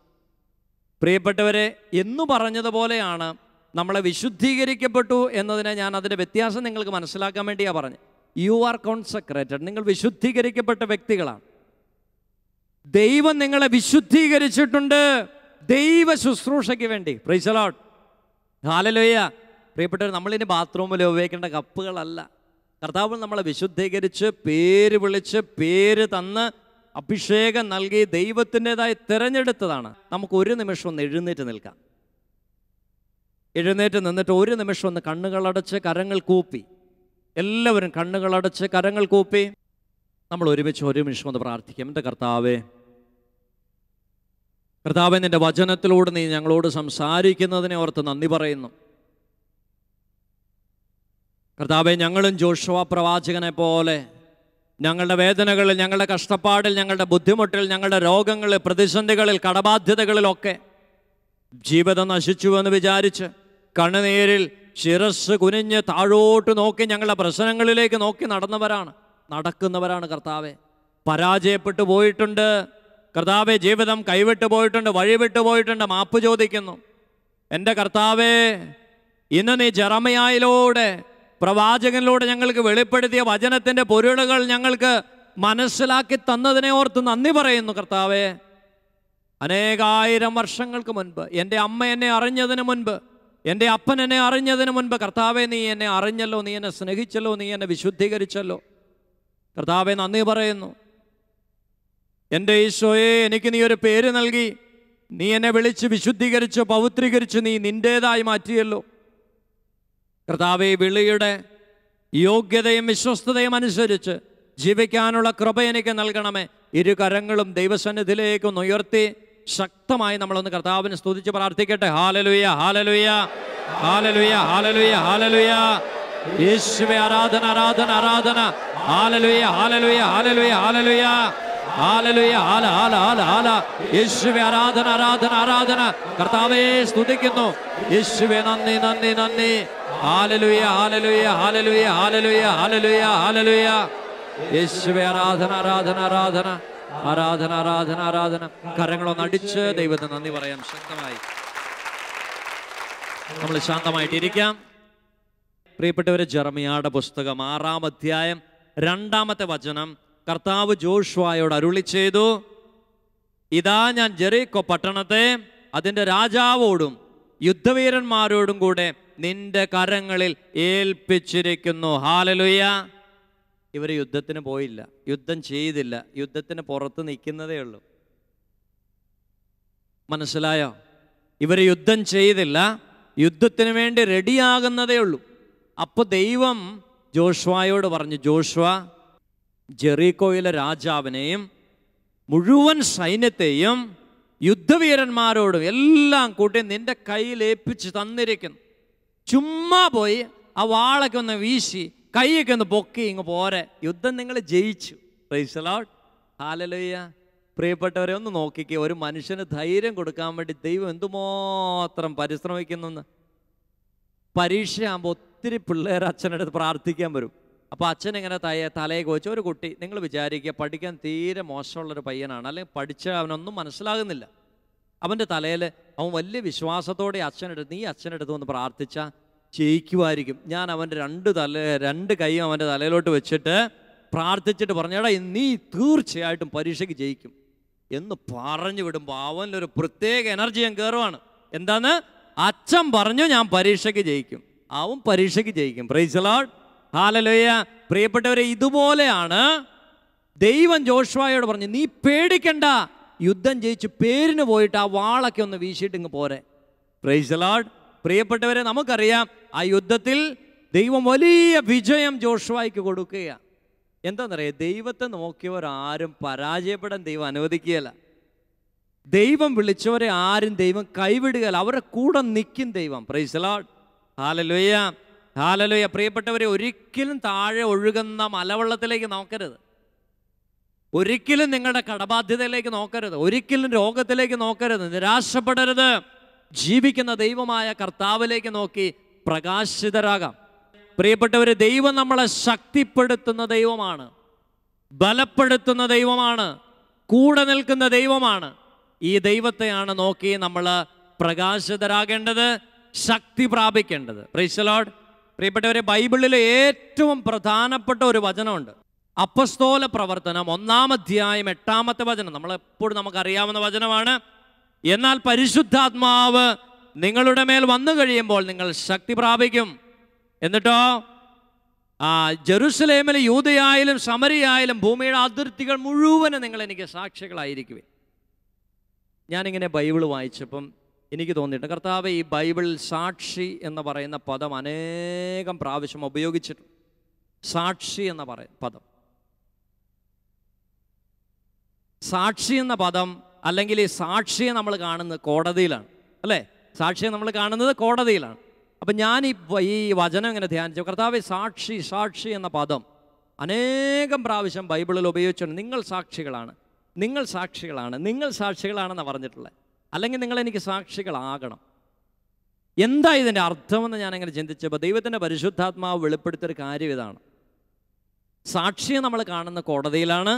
പ്രിയപ്പെട്ടവരെ, എന്നു പറഞ്ഞതുപോലെയാണ് നമ്മളെ വിശുദ്ധീകരിക്കപ്പെട്ടു എന്നതിനെ ഞാൻ അതിൻ്റെ വ്യത്യാസം നിങ്ങൾക്ക് മനസ്സിലാക്കാൻ വേണ്ടിയാണ് പറഞ്ഞത്. You are consecrated. നിങ്ങൾ വിശുദ്ധീകരിക്കപ്പെട്ട വ്യക്തികളാണ്. ദൈവം നിങ്ങളെ വിശുദ്ധീകരിച്ചിട്ടുണ്ട് ദൈവ ശുശ്രൂഷയ്ക്ക് വേണ്ടി. Price the lord, hallelujah. പ്രിയപ്പെട്ടവർ, നമ്മളിനി ബാത്റൂമിൽ ഉപയോഗിക്കേണ്ട കപ്പുകളല്ല. കർത്താവ് നമ്മളെ വിശുദ്ധീകരിച്ച് പേര് വിളിച്ച് പേര് തന്ന് അഭിഷേകം നൽകി ദൈവത്തിൻ്റെതായി തിരഞ്ഞെടുത്തതാണ്. നമുക്ക് ഒരു നിമിഷം ഒന്ന് എഴുന്നേറ്റ് നിൽക്കാം. എഴുന്നേറ്റ് നിന്നിട്ട് ഒരു നിമിഷം ഒന്ന് കണ്ണുകളടച്ച് കരങ്ങൾ കൂപ്പി, എല്ലാവരും കണ്ണുകളടച്ച് കരങ്ങൾ കൂപ്പി നമ്മൾ ഒരുമിച്ച് ഒരു നിമിഷം ഒന്ന് പ്രാർത്ഥിക്കാം. എൻ്റെ കർത്താവേ, നിൻ്റെ വചനത്തിലൂടെ നീ ഞങ്ങളോട് സംസാരിക്കുന്നതിനെ ഓർത്ത് നന്ദി പറയുന്നു. കർത്താവേ, ഞങ്ങളും ജോഷുവ പ്രവാചകനെ പോലെ ഞങ്ങളുടെ വേദനകളിൽ, ഞങ്ങളുടെ കഷ്ടപ്പാടിൽ, ഞങ്ങളുടെ ബുദ്ധിമുട്ടിൽ, ഞങ്ങളുടെ രോഗങ്ങളിൽ, പ്രതിസന്ധികളിൽ, കടബാധ്യതകളിലൊക്കെ ജീവിതം നശിച്ചുവെന്ന് വിചാരിച്ച് കണ്ണുനീരിൽ ശിരസ് കുനിഞ്ഞ് താഴോട്ട് നോക്കി ഞങ്ങളുടെ പ്രശ്നങ്ങളിലേക്ക് നോക്കി നടക്കുന്നവരാണ് കർത്താവെ. പരാജയപ്പെട്ടു പോയിട്ടുണ്ട് കർത്താവെ, ജീവിതം കൈവിട്ടു പോയിട്ടുണ്ട്, വഴിവിട്ടു പോയിട്ടുണ്ട്, മാപ്പ് ചോദിക്കുന്നു. എൻ്റെ കർത്താവേ, ഇന്ന് നീ ജെറമ്യായിലൂടെ പ്രവാചകനിലൂടെ ഞങ്ങൾക്ക് വെളിപ്പെടുത്തിയ വചനത്തിൻ്റെ പൊരുളുകൾ ഞങ്ങൾക്ക് മനസ്സിലാക്കി തന്നതിനെ ഓർത്ത് നന്ദി പറയുന്നു കർത്താവേ. അനേകായിരം വർഷങ്ങൾക്ക് മുൻപ് എൻ്റെ അമ്മ എന്നെ അറിഞ്ഞതിന് മുൻപ്, എൻ്റെ അപ്പൻ എന്നെ അറിഞ്ഞതിന് മുൻപ് കർത്താവെ, നീ എന്നെ അറിഞ്ഞല്ലോ, നീ എന്നെ സ്നേഹിച്ചല്ലോ, നീ എന്നെ വിശുദ്ധീകരിച്ചല്ലോ. കർത്താവെ, നന്ദി പറയുന്നു. എൻ്റെ ഈശോയെ, എനിക്ക് നീ ഒരു പേര് നൽകി, നീ എന്നെ വിളിച്ച് വിശുദ്ധീകരിച്ച് പവിത്രീകരിച്ച് നീ നിൻ്റേതായി മാറ്റിയല്ലോ. കർത്താവെ, വിളിയുടെ യോഗ്യതയും വിശ്വസ്തതയും അനുസരിച്ച് ജീവിക്കാനുള്ള കൃപ എനിക്ക് നൽകണമേ. 2 കരങ്ങളും ദൈവസന്നിധിയിലേക്കൊന്ന് ഉയർത്തി ശക്തമായി നമ്മളൊന്ന് കർത്താവിനെ സ്തുതിച്ച് പ്രാർത്ഥിക്കട്ടെ. ഹല്ലേലൂയ, ഹല്ലേലൂയ, ഹല്ലേലൂയ, ഹല്ലേലൂയ, ഹല്ലേലൂയ. യേശുവേ, ആരാധന, ആരാധന, ആരാധന. ഹല്ലേലൂയ, ഹല്ലേലൂയ, ഹല്ലേലൂയ, ഹല്ലേലൂയ, ഹല്ലേലൂയ, ഹാല, ഹാല, ഹാല, ഹാല. യേശുവേ, ആരാധന, ആരാധന, ആരാധന. കർത്താവേ, സ്തുതിക്കുന്നു. യേശുവേ, നന്ദി, നന്ദി, നന്ദി. ഹല്ലേലൂയ, ഹല്ലേലൂയ, ഹല്ലേലൂയ, ഹല്ലേലൂയ, ഹല്ലേലൂയ, ഹല്ലേലൂയ. യേശുവേ, ആരാധന, ആരാധന, ആരാധന, ആരാധന, ആരാധന, ആരാധന. കരങ്ങളൊന്ന് അടിച്ച് ദൈവത്തിന് നന്ദി പറയാം ശക്തമായി. നമ്മൾ ശാന്തമായിട്ടിരിക്കാം. പ്രിയപ്പെട്ടവരെ, ജെറമ്യായുടെ പുസ്തകം 6-ാം അധ്യായം 2-ാമത്തെ വചനം കർത്താവ് ജോഷുവയോട് അരുളി ചെയ്തു, ഇതാ ഞാൻ ജെറിക്കോ പട്ടണത്തെ അതിൻ്റെ രാജാവോടും യുദ്ധവീരന്മാരോടും കൂടെ നിന്റെ കരങ്ങളിൽ ഏൽപ്പിച്ചിരിക്കുന്നു. ഹല്ലേലൂയ. ഇവർ യുദ്ധത്തിന് പോയില്ല, യുദ്ധം ചെയ്തില്ല, യുദ്ധത്തിന് പുറത്ത് നിൽക്കുന്നതേ ഉള്ളൂ. മനസ്സിലായോ? ഇവർ യുദ്ധം ചെയ്തില്ല, യുദ്ധത്തിന് വേണ്ടി റെഡിയാകുന്നതേ ഉള്ളൂ. അപ്പോൾ ദൈവം ജോഷുവയോട് പറഞ്ഞു, ജോഷുവ, ജെറിക്കോയിലെ രാജാവിനെയും മുഴുവൻ സൈന്യത്തെയും യുദ്ധവീരന്മാരോടും എല്ലാം കൂട്ടി നിന്റെ കയ്യിൽ ഏൽപ്പിച്ച് തന്നിരിക്കുന്നു. ചുമ്മാ പോയി ആ വാളൊക്കെ ഒന്ന് വീശി കൈയൊക്കെ ഒന്ന് പൊക്കി ഇങ്ങ് പോരെ, യുദ്ധം നിങ്ങൾ ജയിച്ചു. പ്രൈസ് ദി ലോർഡ്, ഹല്ലേലൂയ. പ്രിയപ്പെട്ടവരെ, ഒന്ന് നോക്കിക്കേ, ഒരു മനുഷ്യന് ധൈര്യം കൊടുക്കാൻ വേണ്ടി ദൈവം എന്തുമാത്രം പരിശ്രമിക്കുന്നു. പരീക്ഷയാകുമ്പോൾ ഒത്തിരി പിള്ളേർ അച്ഛൻ്റെ അടുത്ത് പ്രാർത്ഥിക്കാൻ വരും. അപ്പോൾ അച്ഛൻ ഇങ്ങനെ തലയെ കുറിച്ച് ഒരു കുട്ടി, നിങ്ങൾ വിചാരിക്കുക പഠിക്കാൻ തീരെ മോശമുള്ളൊരു പയ്യനാണ്, അല്ലെങ്കിൽ പഠിച്ച അവനൊന്നും മനസ്സിലാകുന്നില്ല. അവൻ്റെ തലയിൽ അവൻ വലിയ വിശ്വാസത്തോടെ അച്ഛനെടുത്ത്, നീ അച്ഛനെടുത്ത് വന്ന് പ്രാർത്ഥിച്ചാൽ ജയിക്കുമായിരിക്കും. ഞാൻ അവൻ്റെ രണ്ട് കൈയും അവൻ്റെ തലയിലോട്ട് വെച്ചിട്ട് പ്രാർത്ഥിച്ചിട്ട് പറഞ്ഞു, എടാ നീ തീർച്ചയായിട്ടും പരീക്ഷയ്ക്ക് ജയിക്കും എന്ന് പറഞ്ഞു വിടുമ്പോൾ അവനിലൊരു പ്രത്യേക എനർജി ഞാൻ കയറുവാണ്. എന്താന്ന്? അച്ഛൻ പറഞ്ഞു ഞാൻ പരീക്ഷയ്ക്ക് ജയിക്കും, അവൻ പരീക്ഷയ്ക്ക് ജയിക്കും. പ്രൈസ് ദി ലോർഡ്, ഹല്ലേലൂയ. പ്രിയപ്പെട്ടവരെ, ഇതുപോലെയാണ് ദൈവം ജോഷുവയോട് പറഞ്ഞു, നീ പേടിക്കണ്ട, യുദ്ധം ജയിച്ച് പേരിന് പോയിട്ട് ആ വാളൊക്കെ ഒന്ന് വീശിയിട്ട് ഇങ്ങ് പോരെ. Price the lord. പ്രിയപ്പെട്ടവരെ, നമുക്കറിയാം ആ യുദ്ധത്തിൽ ദൈവം വലിയ വിജയം ജോഷുവയ്ക്ക് കൊടുക്കുകയാണ്. എന്താണെന്നറിയാം, ദൈവത്തെ നോക്കിയവരാരും പരാജയപ്പെടാൻ ദൈവം അനുവദിക്കുകയില്ല. ദൈവം വിളിച്ചവരെ ആരും ദൈവം കൈവിടുകയില്ല, അവരുടെ കൂടെ നിൽക്കും ദൈവം. പ്രൈസ് ദി ലോർഡ്, ഹല്ലേലൂയ, ഹല്ലേലൂയ. പ്രിയപ്പെട്ടവരെ, ഒരിക്കലും താഴെ ഒഴുകുന്ന മലവെള്ളത്തിലേക്ക് നോക്കരുത്, ഒരിക്കലും നിങ്ങളുടെ കടബാധ്യതയിലേക്ക് നോക്കരുത്, ഒരിക്കലും രോഗത്തിലേക്ക് നോക്കരുത്, നിരാശപ്പെടരുത്. ജീവിക്കുന്ന ദൈവമായ കർത്താവിലേക്ക് നോക്കി പ്രകാശിതരാകാം. പ്രിയപ്പെട്ടവരെ, ദൈവം നമ്മളെ ശക്തിപ്പെടുത്തുന്ന ദൈവമാണ്, ബലപ്പെടുത്തുന്ന ദൈവമാണ്, കൂടെ നിൽക്കുന്ന ദൈവമാണ്. ഈ ദൈവത്തെയാണ് നോക്കി നമ്മൾ പ്രകാശിതരാകേണ്ടത്, ശക്തി പ്രാപിക്കേണ്ടത്. Praise the lord. പ്രിയപ്പെട്ടവരെ, ബൈബിളിലെ ഏറ്റവും പ്രധാനപ്പെട്ട ഒരു വചനമുണ്ട്. അപ്പസ്തോല പ്രവർത്തനം 1-ാം അധ്യായം 8-ാമത്തെ വചനം. നമ്മളെപ്പോഴും നമുക്കറിയാവുന്ന വചനമാണ്. എന്നാൽ പരിശുദ്ധാത്മാവ് നിങ്ങളുടെ മേൽ വന്നു കഴിയുമ്പോൾ നിങ്ങൾ ശക്തി പ്രാപിക്കും. എന്നിട്ടോ ജെറുസലേമിലും യൂദയായാലും സമരിയായാലും ഭൂമിയുടെ അതിർത്തികൾ മുഴുവനും നിങ്ങൾ എനിക്ക് സാക്ഷികളായിരിക്കുവേ. ഞാനിങ്ങനെ ബൈബിൾ വായിച്ചപ്പം എനിക്ക് തോന്നിയിട്ട്, കർത്താവ് ഈ ബൈബിളിൽ സാക്ഷി എന്ന് പറയുന്ന പദം അനേകം പ്രാവശ്യം ഉപയോഗിച്ചിട്ടുണ്ട്. സാക്ഷി എന്ന പദം, സാക്ഷി എന്ന പദം, അല്ലെങ്കിൽ ഈ സാക്ഷിയെ നമ്മൾ കാണുന്നത് കോടതിയിലാണ്, അല്ലേ? സാക്ഷിയെ നമ്മൾ കാണുന്നത് കോടതിയിലാണ്. അപ്പം ഞാൻ ഈ വചനം ഇങ്ങനെ ധ്യാനിച്ചു, കർത്താവേ സാക്ഷി, സാക്ഷി എന്ന പദം അനേകം പ്രാവശ്യം ബൈബിളിൽ ഉപയോഗിച്ചിട്ടുണ്ട്. നിങ്ങൾ സാക്ഷികളാണ്, നിങ്ങൾ സാക്ഷികളാണ്, നിങ്ങൾ സാക്ഷികളാണെന്നാണ് പറഞ്ഞിട്ടുള്ളത്. അല്ലെങ്കിൽ നിങ്ങൾ എനിക്ക് സാക്ഷികളാകണം. എന്താ ഇതിൻ്റെ അർത്ഥമെന്ന് ഞാനങ്ങനെ ചിന്തിച്ചപ്പോൾ ദൈവത്തിൻ്റെ പരിശുദ്ധാത്മാവ് വെളിപ്പെടുത്തിയൊരു കാര്യം ഇതാണ്. സാക്ഷിയെ നമ്മൾ കാണുന്ന കോടതിയിലാണ്.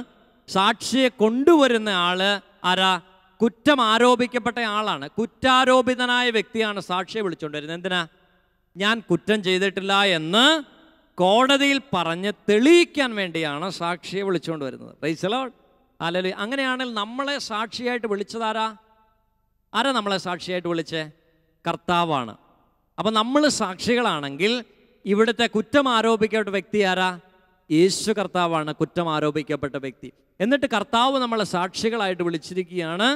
സാക്ഷിയെ കൊണ്ടുവരുന്ന ആള് ആരാ? കുറ്റം ആരോപിക്കപ്പെട്ട ആളാണ്. കുറ്റാരോപിതനായ വ്യക്തിയാണ് സാക്ഷിയെ വിളിച്ചുകൊണ്ടിരുന്നത്. എന്തിനാ? ഞാൻ കുറ്റം ചെയ്തിട്ടില്ല എന്ന് കോടതിയിൽ പറഞ്ഞ് തെളിയിക്കാൻ വേണ്ടിയാണ് സാക്ഷിയെ വിളിച്ചുകൊണ്ട് വരുന്നത്. Price the lord, hallelujah. അങ്ങനെയാണെങ്കിൽ നമ്മളെ സാക്ഷിയായിട്ട് വിളിച്ചതാരാ? ആരാ നമ്മളെ സാക്ഷിയായിട്ട് വിളിച്ചേ? കർത്താവാണ്. അപ്പം നമ്മൾ സാക്ഷികളാണെങ്കിൽ ഇവിടുത്തെ കുറ്റം ആരോപിക്കപ്പെട്ട വ്യക്തി ആരാ? യേശു കർത്താവാണ് കുറ്റം ആരോപിക്കപ്പെട്ട വ്യക്തി. എന്നിട്ട് കർത്താവ് നമ്മളെ സാക്ഷികളായിട്ട് വിളിച്ചിരിക്കുകയാണ്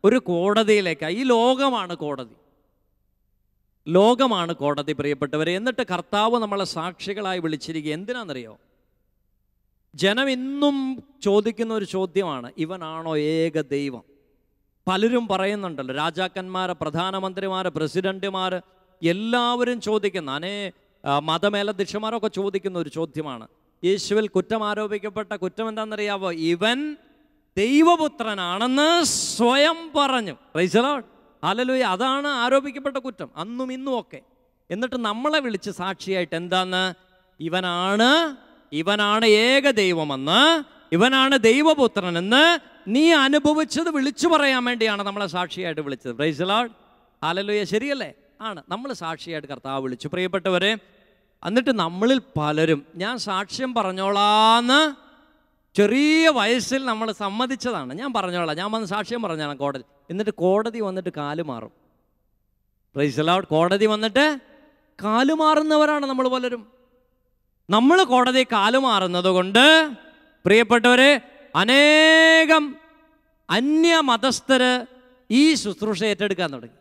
ഒരു കോടതിയിലേക്ക്. ഈ ലോകമാണ് കോടതി, ലോകമാണ് കോടതി പ്രിയപ്പെട്ടവരെ. എന്നിട്ട് കർത്താവ് നമ്മളെ സാക്ഷികളായി വിളിച്ചിരിക്കുക എന്തിനാണെന്നറിയോ? ജനം ഇന്നും ചോദിക്കുന്ന ഒരു ചോദ്യമാണ്, ഇവനാണോ ഏക ദൈവം? പലരും പറയുന്നുണ്ടല്ലോ, രാജാക്കന്മാർ, പ്രധാനമന്ത്രിമാർ, പ്രസിഡന്റുമാർ എല്ലാവരും ചോദിക്കുന്ന, മതമേലധ്യക്ഷന്മാരൊക്കെ ചോദിക്കുന്ന ഒരു ചോദ്യമാണ്. യേശുവിൽ കുറ്റം ആരോപിക്കപ്പെട്ട കുറ്റം എന്താണെന്നറിയാവോ? ഇവൻ ദൈവപുത്രനാണെന്ന് സ്വയം പറഞ്ഞു. Price the lord, hallelujah. അതാണ് ആരോപിക്കപ്പെട്ട കുറ്റം അന്നും ഇന്നും ഒക്കെ. എന്നിട്ട് നമ്മളെ വിളിച്ച് സാക്ഷിയായിട്ട് എന്താന്ന്? ഇവനാണ് ഏക ദൈവമെന്ന്, ഇവനാണ് ദൈവപുത്രനെന്ന് നീ അനുഭവിച്ചത് വിളിച്ചു പറയാൻ വേണ്ടിയാണ് നമ്മളെ സാക്ഷിയായിട്ട് വിളിച്ചത്. Price the lord, hallelujah. ശരിയല്ലേ? ആണ്. നമ്മൾ സാക്ഷിയായിട്ട് കർത്താവ് വിളിച്ചു പ്രിയപ്പെട്ടവരെ. എന്നിട്ട് നമ്മളിൽ പലരും ഞാൻ സാക്ഷ്യം പറഞ്ഞോളാന്ന് ചെറിയ വയസ്സിൽ നമ്മൾ സമ്മതിച്ചതാണ്. ഞാൻ പറഞ്ഞോളാം, ഞാൻ വന്ന് സാക്ഷ്യം പറഞ്ഞാണ് കോടതി. എന്നിട്ട് കോടതി വന്നിട്ട് കാലുമാറും. Price the Lord. കോടതി വന്നിട്ട് കാലുമാറുന്നവരാണ് നമ്മൾ പലരും. നമ്മൾ കോടതി കാലുമാറുന്നത് കൊണ്ട് പ്രിയപ്പെട്ടവരെ അനേകം അന്യമതസ്ഥര് ഈ ശുശ്രൂഷ ഏറ്റെടുക്കാൻ തുടങ്ങി.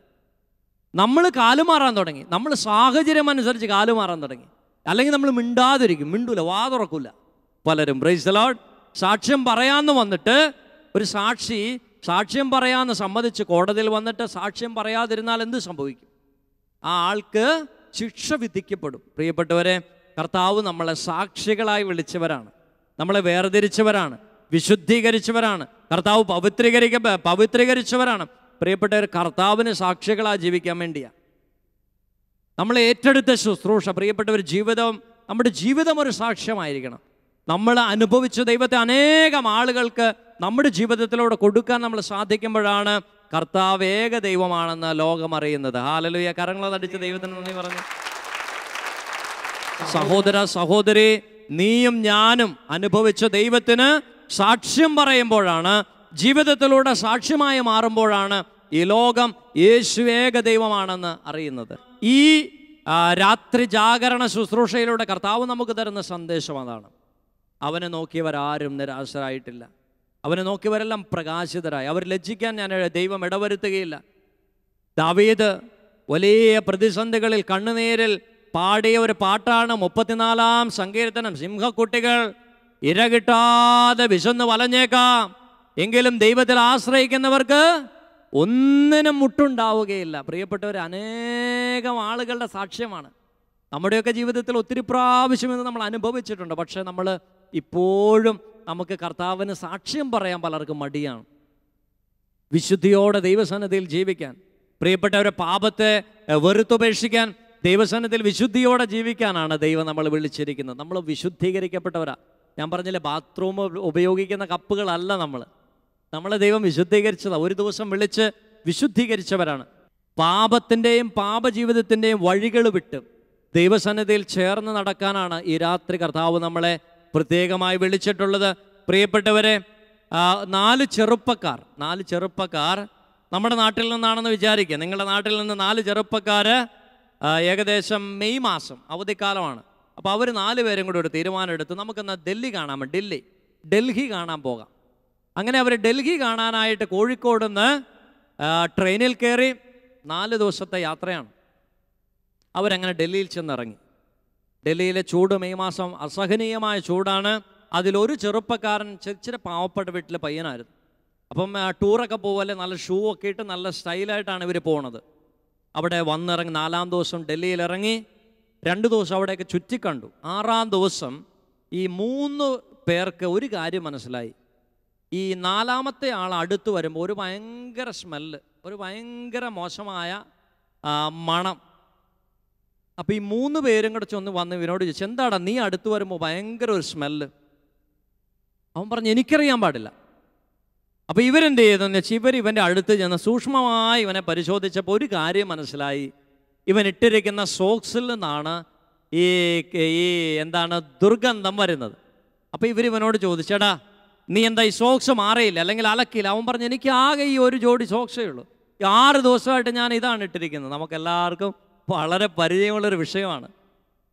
നമ്മൾ കാലുമാറാൻ തുടങ്ങി. നമ്മൾ സാഹചര്യം അനുസരിച്ച് കാലുമാറാൻ തുടങ്ങി. അല്ലെങ്കിൽ നമ്മൾ മിണ്ടാതിരിക്കും, മിണ്ടൂല, വാ തുറക്കൂല പലരും. Price the Lord. സാക്ഷ്യം പറയാമെന്ന് വന്നിട്ട് ഒരു സാക്ഷ്യം പറയാമെന്ന് സമ്മതിച്ച് കോടതിയിൽ വന്നിട്ട് സാക്ഷ്യം പറയാതിരുന്നാൽ എന്ത് സംഭവിക്കും? ആ ആൾക്ക് ശിക്ഷ വിധിക്കപ്പെടും. പ്രിയപ്പെട്ടവരെ, കർത്താവ് നമ്മളെ സാക്ഷികളായി വിളിച്ചവരാണ്, നമ്മളെ വേർതിരിച്ചവരാണ്, വിശുദ്ധീകരിച്ചവരാണ്. കർത്താവ് പവിത്രീകരിച്ചവരാണ്. പ്രിയപ്പെട്ടവർ, കർത്താവിന് സാക്ഷികളായി ജീവിക്കാൻ വേണ്ടിയാണ്. നമ്മൾ ഏറ്റെടുത്ത ശുശ്രൂഷ, പ്രിയപ്പെട്ടവർ, നമ്മുടെ ജീവിതം ഒരു സാക്ഷ്യമായിരിക്കണം. നമ്മൾ അനുഭവിച്ച ദൈവത്തെ അനേകം ആളുകൾക്ക് നമ്മുടെ ജീവിതത്തിലൂടെ കൊടുക്കാൻ നമ്മൾ സാധിക്കുമ്പോഴാണ് കർത്താവ് ഏക ദൈവമാണെന്ന് ലോകം അറിയുന്നത്. ഹല്ലേലൂയ. കരങ്ങളടിച്ച് ദൈവത്തിന് നന്ദി പറഞ്ഞു. സഹോദര സഹോദരി, നീയും ഞാനും അനുഭവിച്ച ദൈവത്തിന് സാക്ഷ്യം പറയുമ്പോഴാണ്, ജീവിതത്തിലൂടെ സാക്ഷ്യമായി മാറുമ്പോഴാണ് ഈ ലോകം യേശു ഏക ദൈവമാണെന്ന് അറിയുന്നത്. ഈ രാത്രി ജാഗരണ ശുശ്രൂഷയിലൂടെ കർത്താവ് നമുക്ക് തരുന്ന സന്ദേശം അതാണ്. അവനെ നോക്കിയവരാരും നിരാശരായിട്ടില്ല, അവനെ നോക്കിയവരെല്ലാം പ്രകാശിതരായി. അവർ ലജ്ജിക്കാൻ ദൈവം ഇടവരുത്തുകയില്ല. ദാവീദ് വലിയ പ്രതിസന്ധികളിൽ കണ്ണുനീരിൽ പാടിയ ഒരു പാട്ടാണ് 34-ാം സങ്കീർത്തനം. സിംഹക്കുട്ടികൾ ഇര കിട്ടാതെ വിശന്ന് വലഞ്ഞേക്കാം, എങ്കിലും ദൈവത്തിൽ ആശ്രയിക്കുന്നവർക്ക് ഒന്നിനും മുട്ടുണ്ടാവുകയില്ല. പ്രിയപ്പെട്ടവർ, അനേകം ആളുകളുടെ സാക്ഷ്യമാണ്. നമ്മുടെയൊക്കെ ജീവിതത്തിൽ ഒത്തിരി പ്രാവശ്യം ഇത് നമ്മൾ അനുഭവിച്ചിട്ടുണ്ട്. പക്ഷേ നമ്മൾ ഇപ്പോഴും നമുക്ക് കർത്താവിന് സാക്ഷ്യം പറയാൻ പലർക്കും മടിയാണ്. വിശുദ്ധിയോടെ ദൈവസന്നിധിയിൽ ജീവിക്കാൻ, പ്രിയപ്പെട്ടവരെ, പാപത്തെ വെറുത്തുപേക്ഷിക്കാൻ, ദൈവസന്നിധിയിൽ വിശുദ്ധിയോടെ ജീവിക്കാനാണ് ദൈവം നമ്മൾ വിളിച്ചിരിക്കുന്നത്. നമ്മൾ വിശുദ്ധീകരിക്കപ്പെട്ടവരാ. ഞാൻ പറഞ്ഞില്ലേ, ബാത്റൂം ഉപയോഗിക്കുന്ന കപ്പുകളല്ല നമ്മളെ ദൈവം വിശുദ്ധീകരിച്ചതാണ്. ഒരു ദിവസം വിളിച്ച് വിശുദ്ധീകരിച്ചവരാണ്. പാപത്തിൻ്റെയും പാപജീവിതത്തിൻ്റെയും വഴികൾ വിട്ട് ദൈവസന്നിധിയിൽ ചേർന്ന് നടക്കാനാണ് ഈ രാത്രി കർത്താവ് നമ്മളെ പ്രത്യേകമായി വിളിച്ചിട്ടുള്ളത്. പ്രിയപ്പെട്ടവരെ, 4 ചെറുപ്പക്കാർ നമ്മുടെ നാട്ടിൽ നിന്നാണെന്ന് വിചാരിക്കുക. നിങ്ങളുടെ നാട്ടിൽ നിന്ന് 4 ചെറുപ്പക്കാർ ഏകദേശം മെയ് മാസം അവധിക്കാലമാണ്. അപ്പോൾ അവർ 4 പേരും കൂടി ഒരു തീരുമാനം എടുത്ത് നമുക്കെന്നാൽ ഡൽഹി കാണാൻ പോകാം. അങ്ങനെ അവർ ഡൽഹി കാണാനായിട്ട് കോഴിക്കോട് നിന്ന് ട്രെയിനിൽ കയറി 4 ദിവസത്തെ യാത്രയാണ്. അവരങ്ങനെ ഡൽഹിയിൽ ചെന്നിറങ്ങി. ഡൽഹിയിലെ ചൂട്, മെയ് മാസം അസഹനീയമായ ചൂടാണ്. അതിലൊരു ചെറുപ്പക്കാരൻ ഇച്ചിരി പാവപ്പെട്ട വീട്ടിലെ പയ്യനായിരുന്നു. അപ്പം ടൂറൊക്കെ പോവല്ലേ, നല്ല ഷൂ ഒക്കെ ഇട്ട് നല്ല സ്റ്റൈലായിട്ടാണ് ഇവർ പോണത്. അവിടെ വന്നിറങ്ങി 4-ാം ദിവസം ഡൽഹിയിൽ ഇറങ്ങി 2 ദിവസം അവിടെയൊക്കെ ചുറ്റിക്കണ്ടു. 6-ാം ദിവസം ഈ 3 പേർക്ക് ഒരു കാര്യം മനസ്സിലായി. ഈ 4-ാമത്തെ ആൾ അടുത്ത് വരുമ്പോൾ ഒരു ഭയങ്കര സ്മെല്ല്, ഒരു ഭയങ്കര മോശമായ മണം. അപ്പോൾ ഈ 3 പേരും കൂടെ ചെന്ന് വന്ന് ഇവനോട് ചോദിച്ചു, എന്താടാ നീ അടുത്ത് വരുമ്പോൾ ഭയങ്കര ഒരു സ്മെല്ല്? അവൻ പറഞ്ഞു, എനിക്കറിയാൻ പാടില്ല. അപ്പോൾ ഇവരെന്ത് ചെയ്തെന്ന് വെച്ചാൽ ഇവൻ്റെ അടുത്ത് ചെന്ന് സൂക്ഷ്മമായി ഇവനെ പരിശോധിച്ചപ്പോൾ ഒരു കാര്യം മനസ്സിലായി. ഇവൻ ഇട്ടിരിക്കുന്ന സോക്സിൽ നിന്നാണ് ഈ ദുർഗന്ധം വരുന്നത്. അപ്പോൾ ഇവനോട് ചോദിച്ചേടാ, നീ എന്താ ഈ സോക്സ് മാറിയില്ല, അല്ലെങ്കിൽ അലക്കിയില്ല? അവൻ പറഞ്ഞു, എനിക്ക് ആകെ ഈ ഒരു ജോഡി സോക്സേ ഉള്ളൂ, 6 ദിവസമായിട്ട് ഞാൻ ഇതാണ് ഇട്ടിരിക്കുന്നത്. നമുക്കെല്ലാവർക്കും വളരെ പരിചയമുള്ളൊരു വിഷയമാണ്.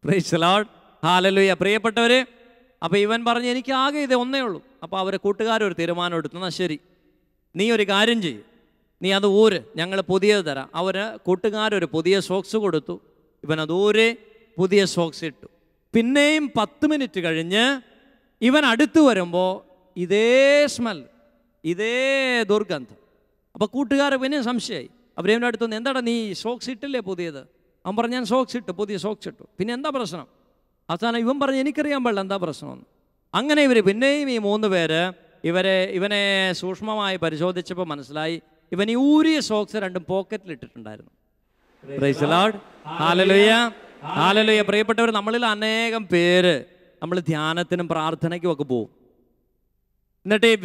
Price the lord, hallelujah. പ്രിയപ്പെട്ടവർ, അപ്പോൾ ഇവൻ പറഞ്ഞു, എനിക്ക് ആകെ ഇത് ഒന്നേ ഉള്ളൂ. അപ്പോൾ അവരെ കൂട്ടുകാരൊരു തീരുമാനം എടുത്തു, എന്നാൽ ശരി, നീ ഒരു കാര്യം ചെയ്യും, നീ അത് ഊര്, ഞങ്ങൾ പുതിയത് തരാം. കൂട്ടുകാരൊരു പുതിയ സോക്സ് കൊടുത്തു. ഇവനത് ഊര് പുതിയ സോക്സ് ഇട്ടു. പിന്നെയും 10 മിനിറ്റ് കഴിഞ്ഞ് ഇവൻ അടുത്ത് വരുമ്പോൾ ഇതേ സ്മെൽ, ഇതേ ദുർഗന്ധം. അപ്പോൾ കൂട്ടുകാർ പിന്നെ സംശയമായി. അവരവൻ്റെ അടുത്ത് നിന്ന്, എന്താടാ നീ സോക്സ് ഇട്ടില്ലേ പുതിയത്? അവൻ പറഞ്ഞു, ഞാൻ സോക്സ് ഇട്ടു, പുതിയ സോക്സ് ഇട്ടു. പിന്നെ എന്താ പ്രശ്നം? അവസാനം ഇവൻ പറഞ്ഞു, എനിക്കറിയാൻ പാടില്ല എന്താ പ്രശ്നമെന്ന്. അങ്ങനെ പിന്നെയും ഈ 3 പേര് ഇവനെ സൂക്ഷ്മമായി പരിശോധിച്ചപ്പോൾ മനസ്സിലായി, ഇവൻ ഈ ഊരിയ സോക്സ് 2 പോക്കറ്റിൽ ഇട്ടിട്ടുണ്ടായിരുന്നു. Price the lord, hallelujah, hallelujah. പ്രിയപ്പെട്ടവർ, നമ്മളിൽ അനേകം പേര് നമ്മൾ ധ്യാനത്തിനും പ്രാർത്ഥനയ്ക്കും ഒക്കെ പോകും. എന്നിട്ട് ഈ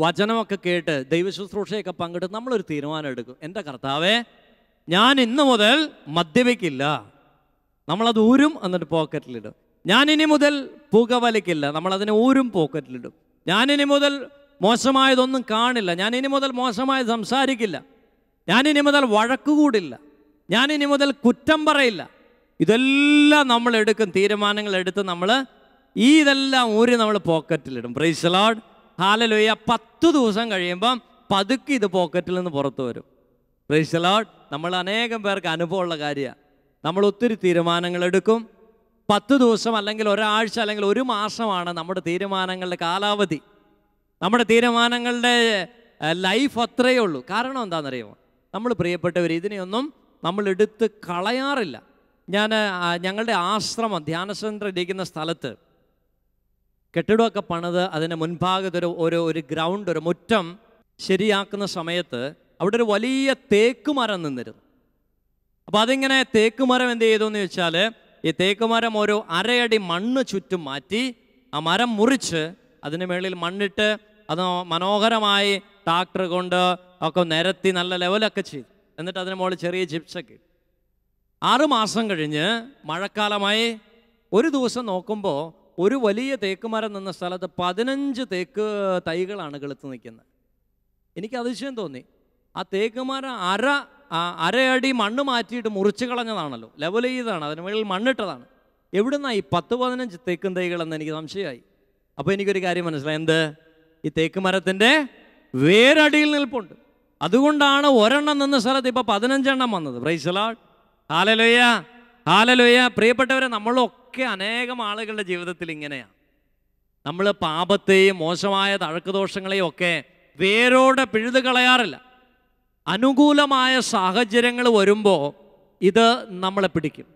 വചനമൊക്കെ കേട്ട് ദൈവശുശ്രൂഷയൊക്കെ പങ്കെടുത്ത് നമ്മളൊരു തീരുമാനം എടുക്കും, എൻ്റെ കർത്താവേ, ഞാൻ ഇന്ന് മുതൽ മദ്യപിക്കില്ല. നമ്മളത് ഊരും എന്നിട്ട് പോക്കറ്റിലിടും. ഞാനിനി മുതൽ പുകവലിക്കില്ല, നമ്മളതിനെ ഊരും പോക്കറ്റിലിടും. ഞാനിനി മുതൽ മോശമായതൊന്നും കാണില്ല, ഞാനിനി മുതൽ മോശമായത് സംസാരിക്കില്ല, ഞാനിനി മുതൽ വഴക്കുകൂടില്ല, ഞാനിനി മുതൽ കുറ്റം പറയില്ല. ഇതെല്ലാം നമ്മൾ എടുക്കും, തീരുമാനങ്ങൾ എടുത്ത് നമ്മൾ ഇതെല്ലാം ഊരി നമ്മൾ പോക്കറ്റിലിടും. പ്രൈസ് ദി ലോർഡ്, ഹല്ലേലൂയ. 10 ദിവസം കഴിയുമ്പം പതുക്കെ ഇത് പോക്കറ്റിൽ നിന്ന് പുറത്തു വരും. Praise the lord. നമ്മൾ അനേകം പേർക്ക് അനുഭവമുള്ള കാര്യമാണ്. നമ്മൾ ഒത്തിരി തീരുമാനങ്ങൾ എടുക്കും. 10 ദിവസം അല്ലെങ്കിൽ ഒരാഴ്ച അല്ലെങ്കിൽ 1 മാസമാണ് നമ്മുടെ തീരുമാനങ്ങളുടെ കാലാവധി. നമ്മുടെ തീരുമാനങ്ങളുടെ ലൈഫ് അത്രയേ ഉള്ളൂ. കാരണം എന്താണെന്നറിയുമോ? നമ്മൾ പ്രിയപ്പെട്ടവർ ഇതിനെയൊന്നും നമ്മൾ എടുത്ത് കളയാറില്ല. ഞങ്ങളുടെ ആശ്രമം ധ്യാന സെൻ്റർ ഇരിക്കുന്ന സ്ഥലത്ത് കെട്ടിടമൊക്കെ പണിത് അതിന് മുൻഭാഗത്ത് ഒരു ഗ്രൗണ്ട്, ഒരു മുറ്റം ശരിയാക്കുന്ന സമയത്ത് അവിടെ ഒരു വലിയ തേക്ക് മരം നിന്നിരുന്നു. അപ്പോൾ അതിങ്ങനെ തേക്കുമരം എന്ത് ചെയ്തു എന്ന് വെച്ചാൽ, ഈ തേക്കുമരം ഒരു അരയടി മണ്ണ് ചുറ്റും മാറ്റി ആ മരം മുറിച്ച് അതിന് മുകളിൽ മണ്ണിട്ട് അത് മനോഹരമായി ട്രാക്ടർ കൊണ്ട് ഒക്കെ നിരത്തി നല്ല ലെവലൊക്കെ ചെയ്തു. എന്നിട്ട് അതിന് മുകളിൽ ചെറിയ ചിപ്സൊക്കെ. 6 മാസം കഴിഞ്ഞ് മഴക്കാലമായി ഒരു ദിവസം നോക്കുമ്പോൾ ഒരു വലിയ തേക്കുമരം നിന്ന സ്ഥലത്ത് 15 തേക്ക് തൈകളാണ് കിളുത്ത് നിൽക്കുന്നത്. എനിക്ക് അതിശയം തോന്നി. ആ തേക്കുമരം അരയടി മണ്ണ് മാറ്റിയിട്ട് മുറിച്ച് കളഞ്ഞതാണല്ലോ, ലെവൽ ചെയ്തതാണ്, അതിന് മുകളിൽ മണ്ണിട്ടതാണ്. എവിടുന്നാ ഈ 10-15 തേക്കും തൈകളെന്ന് എനിക്ക് സംശയമായി. അപ്പോൾ എനിക്കൊരു കാര്യം മനസ്സിലായി. എന്ത്? ഈ തേക്ക് മരത്തിൻ്റെ വേരടിയിൽ നിൽപ്പുണ്ട്. അതുകൊണ്ടാണ് ഒരെണ്ണം നിന്ന സ്ഥലത്ത് ഇപ്പോൾ 15 എണ്ണം വന്നത്. Price the lord. ഹല്ലേലൂയ, ഹല്ലേലൂയ. പ്രിയപ്പെട്ടവരെ, നമ്മളൊക്കെ അനേകം ആളുകളുടെ ജീവിതത്തിൽ ഇങ്ങനെയാണ്. നമ്മൾ പാപത്തെയും മോശമായ തഴക്കുദോഷങ്ങളെയും ഒക്കെ വേരോടെ പിഴുതു കളയാറില്ല. അനുകൂലമായ സാഹചര്യങ്ങൾ വരുമ്പോൾ ഇത് നമ്മളെ പിടിക്കും.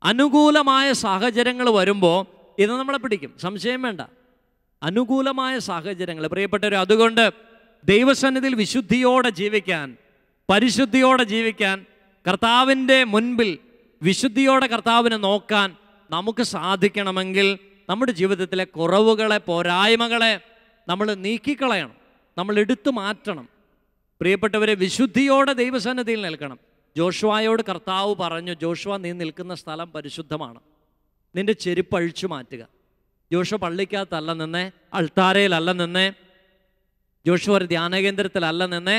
അനുകൂലമായ സാഹചര്യങ്ങൾ വരുമ്പോൾ ഇത് നമ്മളെ പിടിക്കും, സംശയം വേണ്ട. അനുകൂലമായ സാഹചര്യങ്ങൾ പ്രിയപ്പെട്ടവർ, അതുകൊണ്ട് ദൈവസന്നിധിയിൽ വിശുദ്ധിയോടെ ജീവിക്കാൻ, പരിശുദ്ധിയോടെ ജീവിക്കാൻ, കർത്താവിൻ്റെ മുൻപിൽ വിശുദ്ധിയോടെ കർത്താവിനെ നോക്കാൻ നമുക്ക് സാധിക്കണമെങ്കിൽ നമ്മുടെ ജീവിതത്തിലെ കുറവുകളെ, പോരായ്മകളെ നമ്മൾ നീക്കിക്കളയണം, നമ്മൾ എടുത്തു മാറ്റണം. പ്രിയപ്പെട്ടവരെ, വിശുദ്ധിയോടെ ദൈവസന്നിധിയിൽ നിൽക്കണം. ജോഷുവയോട് കർത്താവ് പറഞ്ഞു, ജോഷുവ, നീ നിൽക്കുന്ന സ്ഥലം പരിശുദ്ധമാണ്, നിൻ്റെ ചെരുപ്പ് അഴിച്ചു മാറ്റുക. ജോഷുവ പള്ളിക്കകത്തല്ല നിന്നേ, അൾത്താരയിലല്ല നിന്നേ, ജോഷുവ ഒരു ധ്യാനകേന്ദ്രത്തിലല്ല നിന്നേ.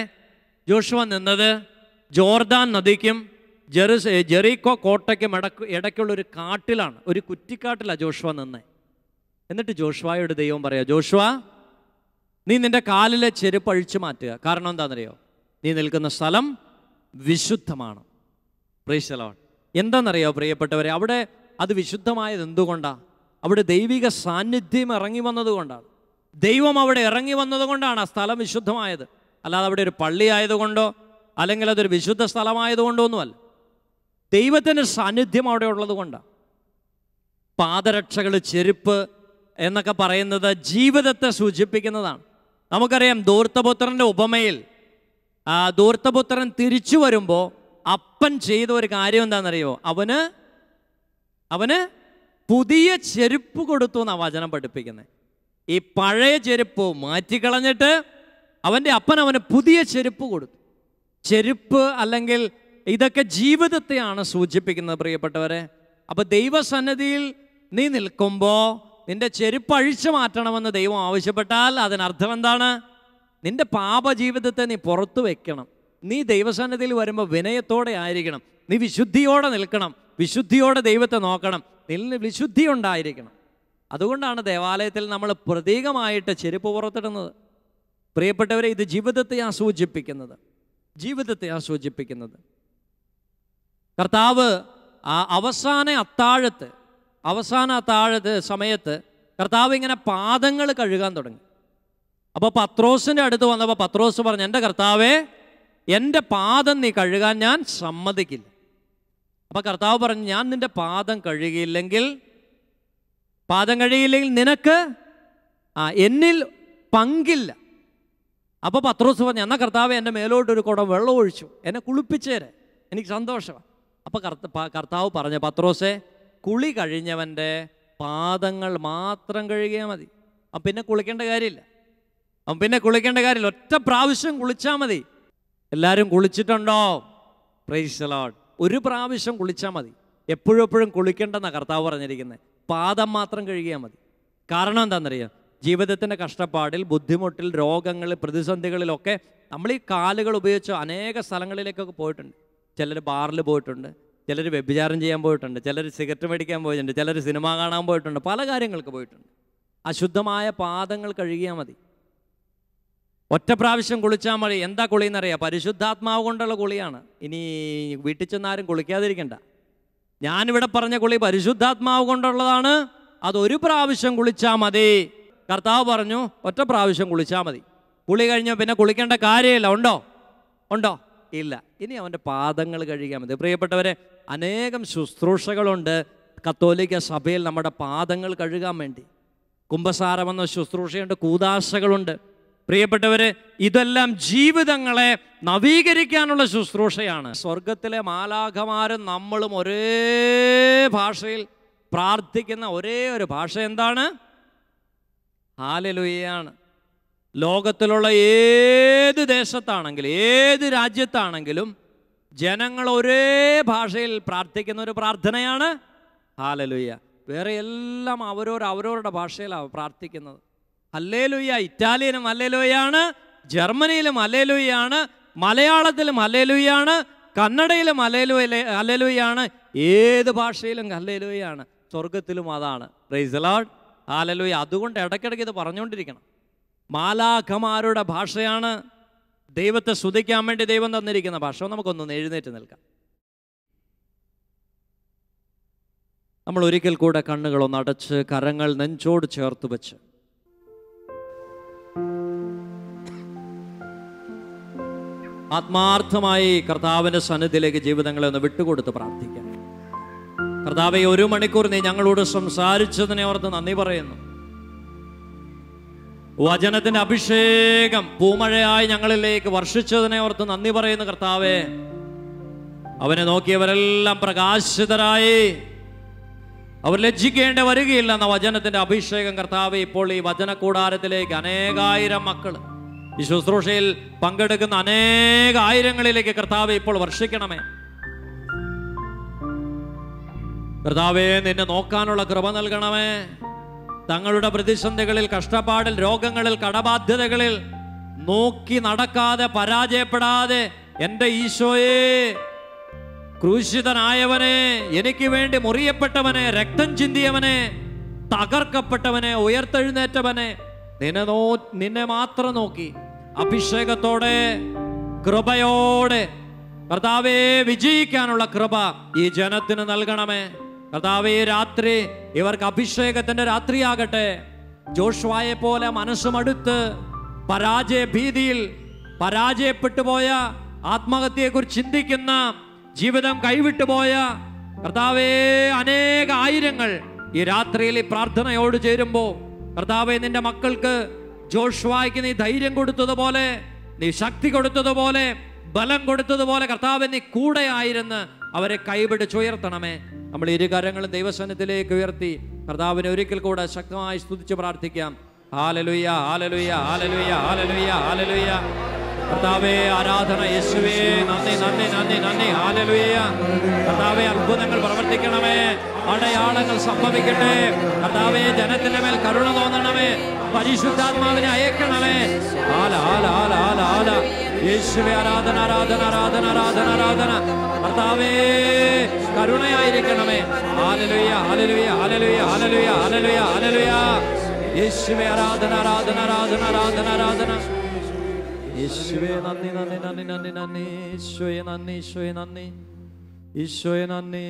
ജോഷുവ നിന്നത് ജോർദാൻ നദിക്കും ജെറീക്കോ കോട്ടയ്ക്കും ഇടയ്ക്കുള്ളൊരു കാട്ടിലാണ്, ഒരു കുറ്റിക്കാട്ടിലാണ് ജോഷുവ നിന്നേ. എന്നിട്ട് ജോഷുവയോട് ദൈവം പറയാം, ജോഷുവ, നീ നിൻ്റെ കാലിലെ ചെരുപ്പ് അഴിച്ചു മാറ്റുക. കാരണം എന്താണെന്നറിയോ? നീ നിൽക്കുന്ന സ്ഥലം വിശുദ്ധമാണ്. Price the Lord. എന്താണെന്നറിയോ പ്രിയപ്പെട്ടവരെ? അവിടെ അത് വിശുദ്ധമായത് എന്തുകൊണ്ടാണ്? അവിടെ ദൈവിക സാന്നിധ്യം ഇറങ്ങി വന്നതുകൊണ്ടാണ്. ദൈവം അവിടെ ഇറങ്ങി വന്നതുകൊണ്ടാണ് ആ സ്ഥലം വിശുദ്ധമായത്. അല്ലാതെ അവിടെ ഒരു പള്ളി ആയതുകൊണ്ടോ അല്ലെങ്കിൽ അതൊരു വിശുദ്ധ സ്ഥലമായതുകൊണ്ടോ ഒന്നുമല്ല. ദൈവത്തിൻ്റെ സാന്നിധ്യം അവിടെ ഉള്ളത് കൊണ്ടാണ്. പാദരക്ഷകൾ, ചെരുപ്പ് എന്നൊക്കെ പറയുന്നത് ജീവിതത്തെ സൂചിപ്പിക്കുന്നതാണ്. നമുക്കറിയാം, ധൂർത്തപുത്രൻ്റെ ഉപമയിൽ ധൂർത്തപുത്രൻ തിരിച്ചു വരുമ്പോൾ അപ്പൻ ചെയ്ത ഒരു കാര്യം എന്താണെന്നറിയോ? അവന് പുതിയ ചെരുപ്പ് കൊടുത്തു എന്നാണ് വചനം പഠിപ്പിക്കുന്നത്. ഈ പഴയ ചെരുപ്പ് മാറ്റിക്കളഞ്ഞിട്ട് അവൻ്റെ അപ്പൻ അവന് പുതിയ ചെരുപ്പ് കൊടുത്തു. ചെരുപ്പ് അല്ലെങ്കിൽ ഇതൊക്കെ ജീവിതത്തെയാണ് സൂചിപ്പിക്കുന്നത് പ്രിയപ്പെട്ടവരെ. അപ്പോൾ ദൈവസന്നിധിയിൽ നീ നിൽക്കുമ്പോൾ നിന്റെ ചെരുപ്പ് അഴിച്ചു മാറ്റണമെന്ന് ദൈവം ആവശ്യപ്പെട്ടാൽ അതിനർത്ഥം എന്താണ്? നിന്റെ പാപജീവിതത്തെ നീ പുറത്തു വെക്കണം. നീ ദൈവസന്നിധിയിൽ വരുമ്പോൾ വിനയത്തോടെ ആയിരിക്കണം. നീ വിശുദ്ധിയോടെ നിൽക്കണം, വിശുദ്ധിയോടെ ദൈവത്തെ നോക്കണം, നിന്നിൽ വിശുദ്ധി ഉണ്ടായിരിക്കണം. അതുകൊണ്ടാണ് ദേവാലയത്തിൽ നമ്മൾ പ്രതീകമായിട്ട് ചെരുപ്പ് പുറത്തിടുന്നത്. പ്രിയപ്പെട്ടവരെ, ഇത് ജീവിതത്തെയാണ് സൂചിപ്പിക്കുന്നത്, ജീവിതത്തെയാണ് സൂചിപ്പിക്കുന്നത്. കർത്താവ് അവസാന അത്താഴത്ത് സമയത്ത് കർത്താവ് ഇങ്ങനെ പാദങ്ങൾ കഴുകാൻ തുടങ്ങി. അപ്പോൾ പത്രോസിൻ്റെ അടുത്ത് വന്നപ്പോൾ പത്രോസ് പറഞ്ഞു, എൻ്റെ കർത്താവേ, എൻ്റെ പാദം നീ കഴുകാൻ ഞാൻ സമ്മതിക്കില്ല. അപ്പോൾ കർത്താവ് പറഞ്ഞു, ഞാൻ നിൻ്റെ പാദം കഴുകിയില്ലെങ്കിൽ നിനക്ക് എന്നിൽ പങ്കില്ല. അപ്പോൾ പത്രോസ് പറഞ്ഞു, എന്നാൽ കർത്താവ് എൻ്റെ മേലോട്ടൊരു കുടം വെള്ളം ഒഴിച്ചു, എന്നെ കുളിപ്പിച്ചേരെ, എനിക്ക് സന്തോഷമാണ്. അപ്പോൾ കർത്താവ് പറഞ്ഞു, പത്രോസേ, കുളി കഴിഞ്ഞവൻ്റെ പാദങ്ങൾ മാത്രം കഴുകിയാൽ മതി. പിന്നെ കുളിക്കേണ്ട കാര്യമില്ല. ഒറ്റ പ്രാവശ്യം കുളിച്ചാൽ മതി. എല്ലാവരും കുളിച്ചിട്ടുണ്ടോ? Price the Lord. ഒരു പ്രാവശ്യം കുളിച്ചാൽ മതി. എപ്പോഴും കുളിക്കേണ്ടെന്നാണ് കർത്താവ് പറഞ്ഞിരിക്കുന്നത്. പാദം മാത്രം കഴുകിയാൽ മതി. കാരണം എന്താണെന്നറിയാം? ജീവിതത്തിൻ്റെ കഷ്ടപ്പാടിൽ, ബുദ്ധിമുട്ടിൽ, രോഗങ്ങളിൽ, പ്രതിസന്ധികളിലൊക്കെ നമ്മൾ ഈ കാലുകൾ ഉപയോഗിച്ച് അനേക സ്ഥലങ്ങളിലേക്കൊക്കെ പോയിട്ടുണ്ട്. ചിലർ ബാറിൽ പോയിട്ടുണ്ട്, ചിലർ വ്യഭിചാരം ചെയ്യാൻ പോയിട്ടുണ്ട്, ചിലർ സിഗരറ്റ് മേടിക്കാൻ പോയിട്ടുണ്ട്, ചിലർ സിനിമ കാണാൻ പോയിട്ടുണ്ട്, പല കാര്യങ്ങൾക്ക് പോയിട്ടുണ്ട്. അശുദ്ധമായ പാദങ്ങൾ കഴുകിയാൽ മതി. ഒറ്റ പ്രാവശ്യം കുളിച്ചാൽ മതി. എന്താ കുളിയെന്നറിയാം? പരിശുദ്ധാത്മാവ് കൊണ്ടുള്ള കുളിയാണ്. ഇനി വീട്ടിൽ ചെന്നാരും കുളിക്കാതിരിക്കണ്ട. ഞാനിവിടെ പറഞ്ഞ കുളി പരിശുദ്ധാത്മാവ് കൊണ്ടുള്ളതാണ്. അതൊരു പ്രാവശ്യം കുളിച്ചാൽ മതി. കർത്താവ് പറഞ്ഞു, ഒറ്റ പ്രാവശ്യം കുളിച്ചാൽ മതി. കുളി കഴിഞ്ഞാൽ പിന്നെ കുളിക്കേണ്ട കാര്യമില്ല. ഉണ്ടോ? ഇല്ല. ഇനി അവൻ്റെ പാദങ്ങൾ കഴുകിയാൽ മതി. പ്രിയപ്പെട്ടവരെ, അനേകം ശുശ്രൂഷകളുണ്ട് കത്തോലിക്ക സഭയിൽ നമ്മുടെ പാദങ്ങൾ കഴുകാൻ വേണ്ടി. കുമ്പസാരമെന്ന ശുശ്രൂഷയുണ്ട്, കൂദാശകളുണ്ട്. പ്രിയപ്പെട്ടവരെ, ഇതെല്ലാം ജീവിതങ്ങളെ നവീകരിക്കാനുള്ള ശുശ്രൂഷയാണ്. സ്വർഗത്തിലെ മാലാഖമാരും നമ്മളും ഒരേ ഭാഷയിൽ പ്രാർത്ഥിക്കുന്ന ഒരേ ഒരു ഭാഷ എന്താണ്? ഹല്ലേലൂയയാണ്. ലോകത്തിലുള്ള ഏത് ദേശത്താണെങ്കിലും ഏത് രാജ്യത്താണെങ്കിലും ജനങ്ങൾ ഒരേ ഭാഷയിൽ പ്രാർത്ഥിക്കുന്ന ഒരു പ്രാർത്ഥനയാണ് ഹല്ലേലൂയ. വേറെ എല്ലാം അവരവരുടെ ഭാഷയിലാണ് പ്രാർത്ഥിക്കുന്നത്. ഹല്ലേലൂയ. ഇറ്റാലിയനും ഹല്ലേലൂയാണ്, ജർമ്മനിയിലും ഹല്ലേലൂയാണ്, മലയാളത്തിലും ഹല്ലേലൂയാണ്, കന്നഡയിലും ഹല്ലേലൂയാണ്, ഏത് ഭാഷയിലും ഹല്ലേലൂയാണ്. സ്വർഗത്തിലും അതാണ്. Price the lord. ഹല്ലേലൂയ. അതുകൊണ്ട് ഇടയ്ക്കിടയ്ക്ക് ഇത് പറഞ്ഞുകൊണ്ടിരിക്കണം. മാലാഖമാരുടെ ഭാഷയാണ് ദൈവത്തെ സ്തുതിക്കാൻ വേണ്ടി ദൈവം തന്നിരിക്കുന്ന ഭാഷ. നമുക്കൊന്ന് എഴുന്നേറ്റ് നിൽക്കാം. നമ്മൾ ഒരിക്കൽ കൂടെ കണ്ണുകളൊന്ന് അടച്ച് കരങ്ങൾ നെഞ്ചോട് ചേർത്ത് വെച്ച് ആത്മാർത്ഥമായി കർത്താവിൻ്റെ സന്നിധിയിലേക്ക് ജീവിതങ്ങളെ ഒന്ന് വിട്ടുകൊടുത്ത് പ്രാർത്ഥിക്കാം. കർത്താവെ, 1 മണിക്കൂർ നീ ഞങ്ങളോട് സംസാരിച്ചതിനെ ഓർത്ത് നന്ദി പറയുന്നു. വചനത്തിന്റെ അഭിഷേകം പൂമഴയായി ഞങ്ങളിലേക്ക് വർഷിച്ചതിനെ ഓർത്ത് നന്ദി പറയുന്നു. കർത്താവെ, അവനെ നോക്കിയവരെല്ലാം പ്രകാശിതരായി, അവർ ലജ്ജിക്കേണ്ടി വരികയില്ല എന്ന വചനത്തിന്റെ അഭിഷേകം കർത്താവെ ഇപ്പോൾ ഈ വചനകൂടാരത്തിലേക്ക് അനേകായിരം മക്കൾ, ഈ ശുശ്രൂഷയിൽ പങ്കെടുക്കുന്ന അനേകായിരങ്ങളിലേക്ക് കർത്താവെ ഇപ്പോൾ വർഷിക്കണമേ. കർത്താവെ, നിന്നെ നോക്കാനുള്ള കൃപ നൽകണമേ. തങ്ങളുടെ പ്രതിസന്ധികളിൽ, കഷ്ടപ്പാടിൽ, രോഗങ്ങളിൽ, കടബാധ്യതകളിൽ നോക്കി നടക്കാതെ, പരാജയപ്പെടാതെ, എൻ്റെ ഈശോയെ, ക്രൂശിതനായവനെ, എനിക്ക് വേണ്ടി മുറിയപ്പെട്ടവനെ, രക്തം ചിന്തിയവനെ, തകർക്കപ്പെട്ടവനെ, ഉയർത്തെഴുന്നേറ്റവനെ, നിന്നെ മാത്രം നോക്കി അഭിഷേകത്തോടെ, കൃപയോടെ കർത്താവേ വിജയിക്കാനുള്ള കൃപ ഈ ജനത്തിന് നൽകണമേ. കർത്താവേ, രാത്രി ഇവർക്ക് അഭിഷേകത്തിന്റെ രാത്രിയാകട്ടെ. ജോഷുവയെ പോലെ മനസ്സുമടുത്ത് പരാജയ ഭീതിയിൽ പരാജയപ്പെട്ടുപോയ, ആത്മഹത്യയെക്കുറിച്ച് ചിന്തിക്കുന്ന, ജീവിതം കൈവിട്ടുപോയ കർത്താവേ അനേകായിരങ്ങൾ ഈ രാത്രിയിൽ ഈ പ്രാർത്ഥനയോട് ചേരുമ്പോൾ കർത്താവേ, നിന്റെ മക്കൾക്ക് ജോഷുവയ്ക്ക് നീ ധൈര്യം കൊടുത്തതുപോലെ, നീ ശക്തി കൊടുത്തതുപോലെ, ബലം കൊടുത്തതുപോലെ കർത്താവേ നീ കൂടെ ആയിരുന്ന് അവരെ കൈപിടിച്ചുയർത്തണമേ. നമ്മൾ ഇരുകരങ്ങളും ദൈവസന്നിധിയിലേക്ക് ഉയർത്തി കർത്താവിനെ ഒരിക്കൽ കൂടെ ശക്തമായി സ്തുതിച്ച് പ്രാർത്ഥിക്കാം. ഹല്ലേലൂയ, ഹല്ലേലൂയ, ഹല്ലേലൂയ, ഹല്ലേലൂയ, ഹല്ലേലൂയ. കർത്താവേ, ആരാധന. യേശുവേ, നന്ദി, നന്ദി, നന്ദി, നന്ദി. ഹല്ലേലൂയ. കർത്താവേ, അത്ഭുതങ്ങൾ പ്രവർത്തിക്കണമേ, അടയാളങ്ങൾ സംഭവിക്കട്ടെ. കർത്താവേ, ജനത്തിന്റെ മേൽ കരുണ തോന്നണമേ, പരിശുദ്ധാത്മാവിനെ അയക്കണമേ. ഹാല ഹാല ഹാല ഹാല ഹാല. യേശുവേ, ആരാധന, ആരാധന, ആരാധന, ആരാധന, ആരാധന. കർത്താവേ, കരുണയായിരിക്കണമേ. ഹല്ലേലൂയ, ഹല്ലേലൂയ, ഹല്ലേലൂയ, ഹല്ലേലൂയ, ഹല്ലേലൂയ, ഹല്ലേലൂയ. യേശുവേ, ആരാധന, ആരാധന, ആരാധന, ആരാധന, ആരാധന. യേശുവേ, നന്ദി, നന്ദി, നന്ദി, നന്ദി, നന്ദി. ഈശോയെ നന്ദി, ഈശോയെ നന്ദി, ഈശോയെ നന്ദി.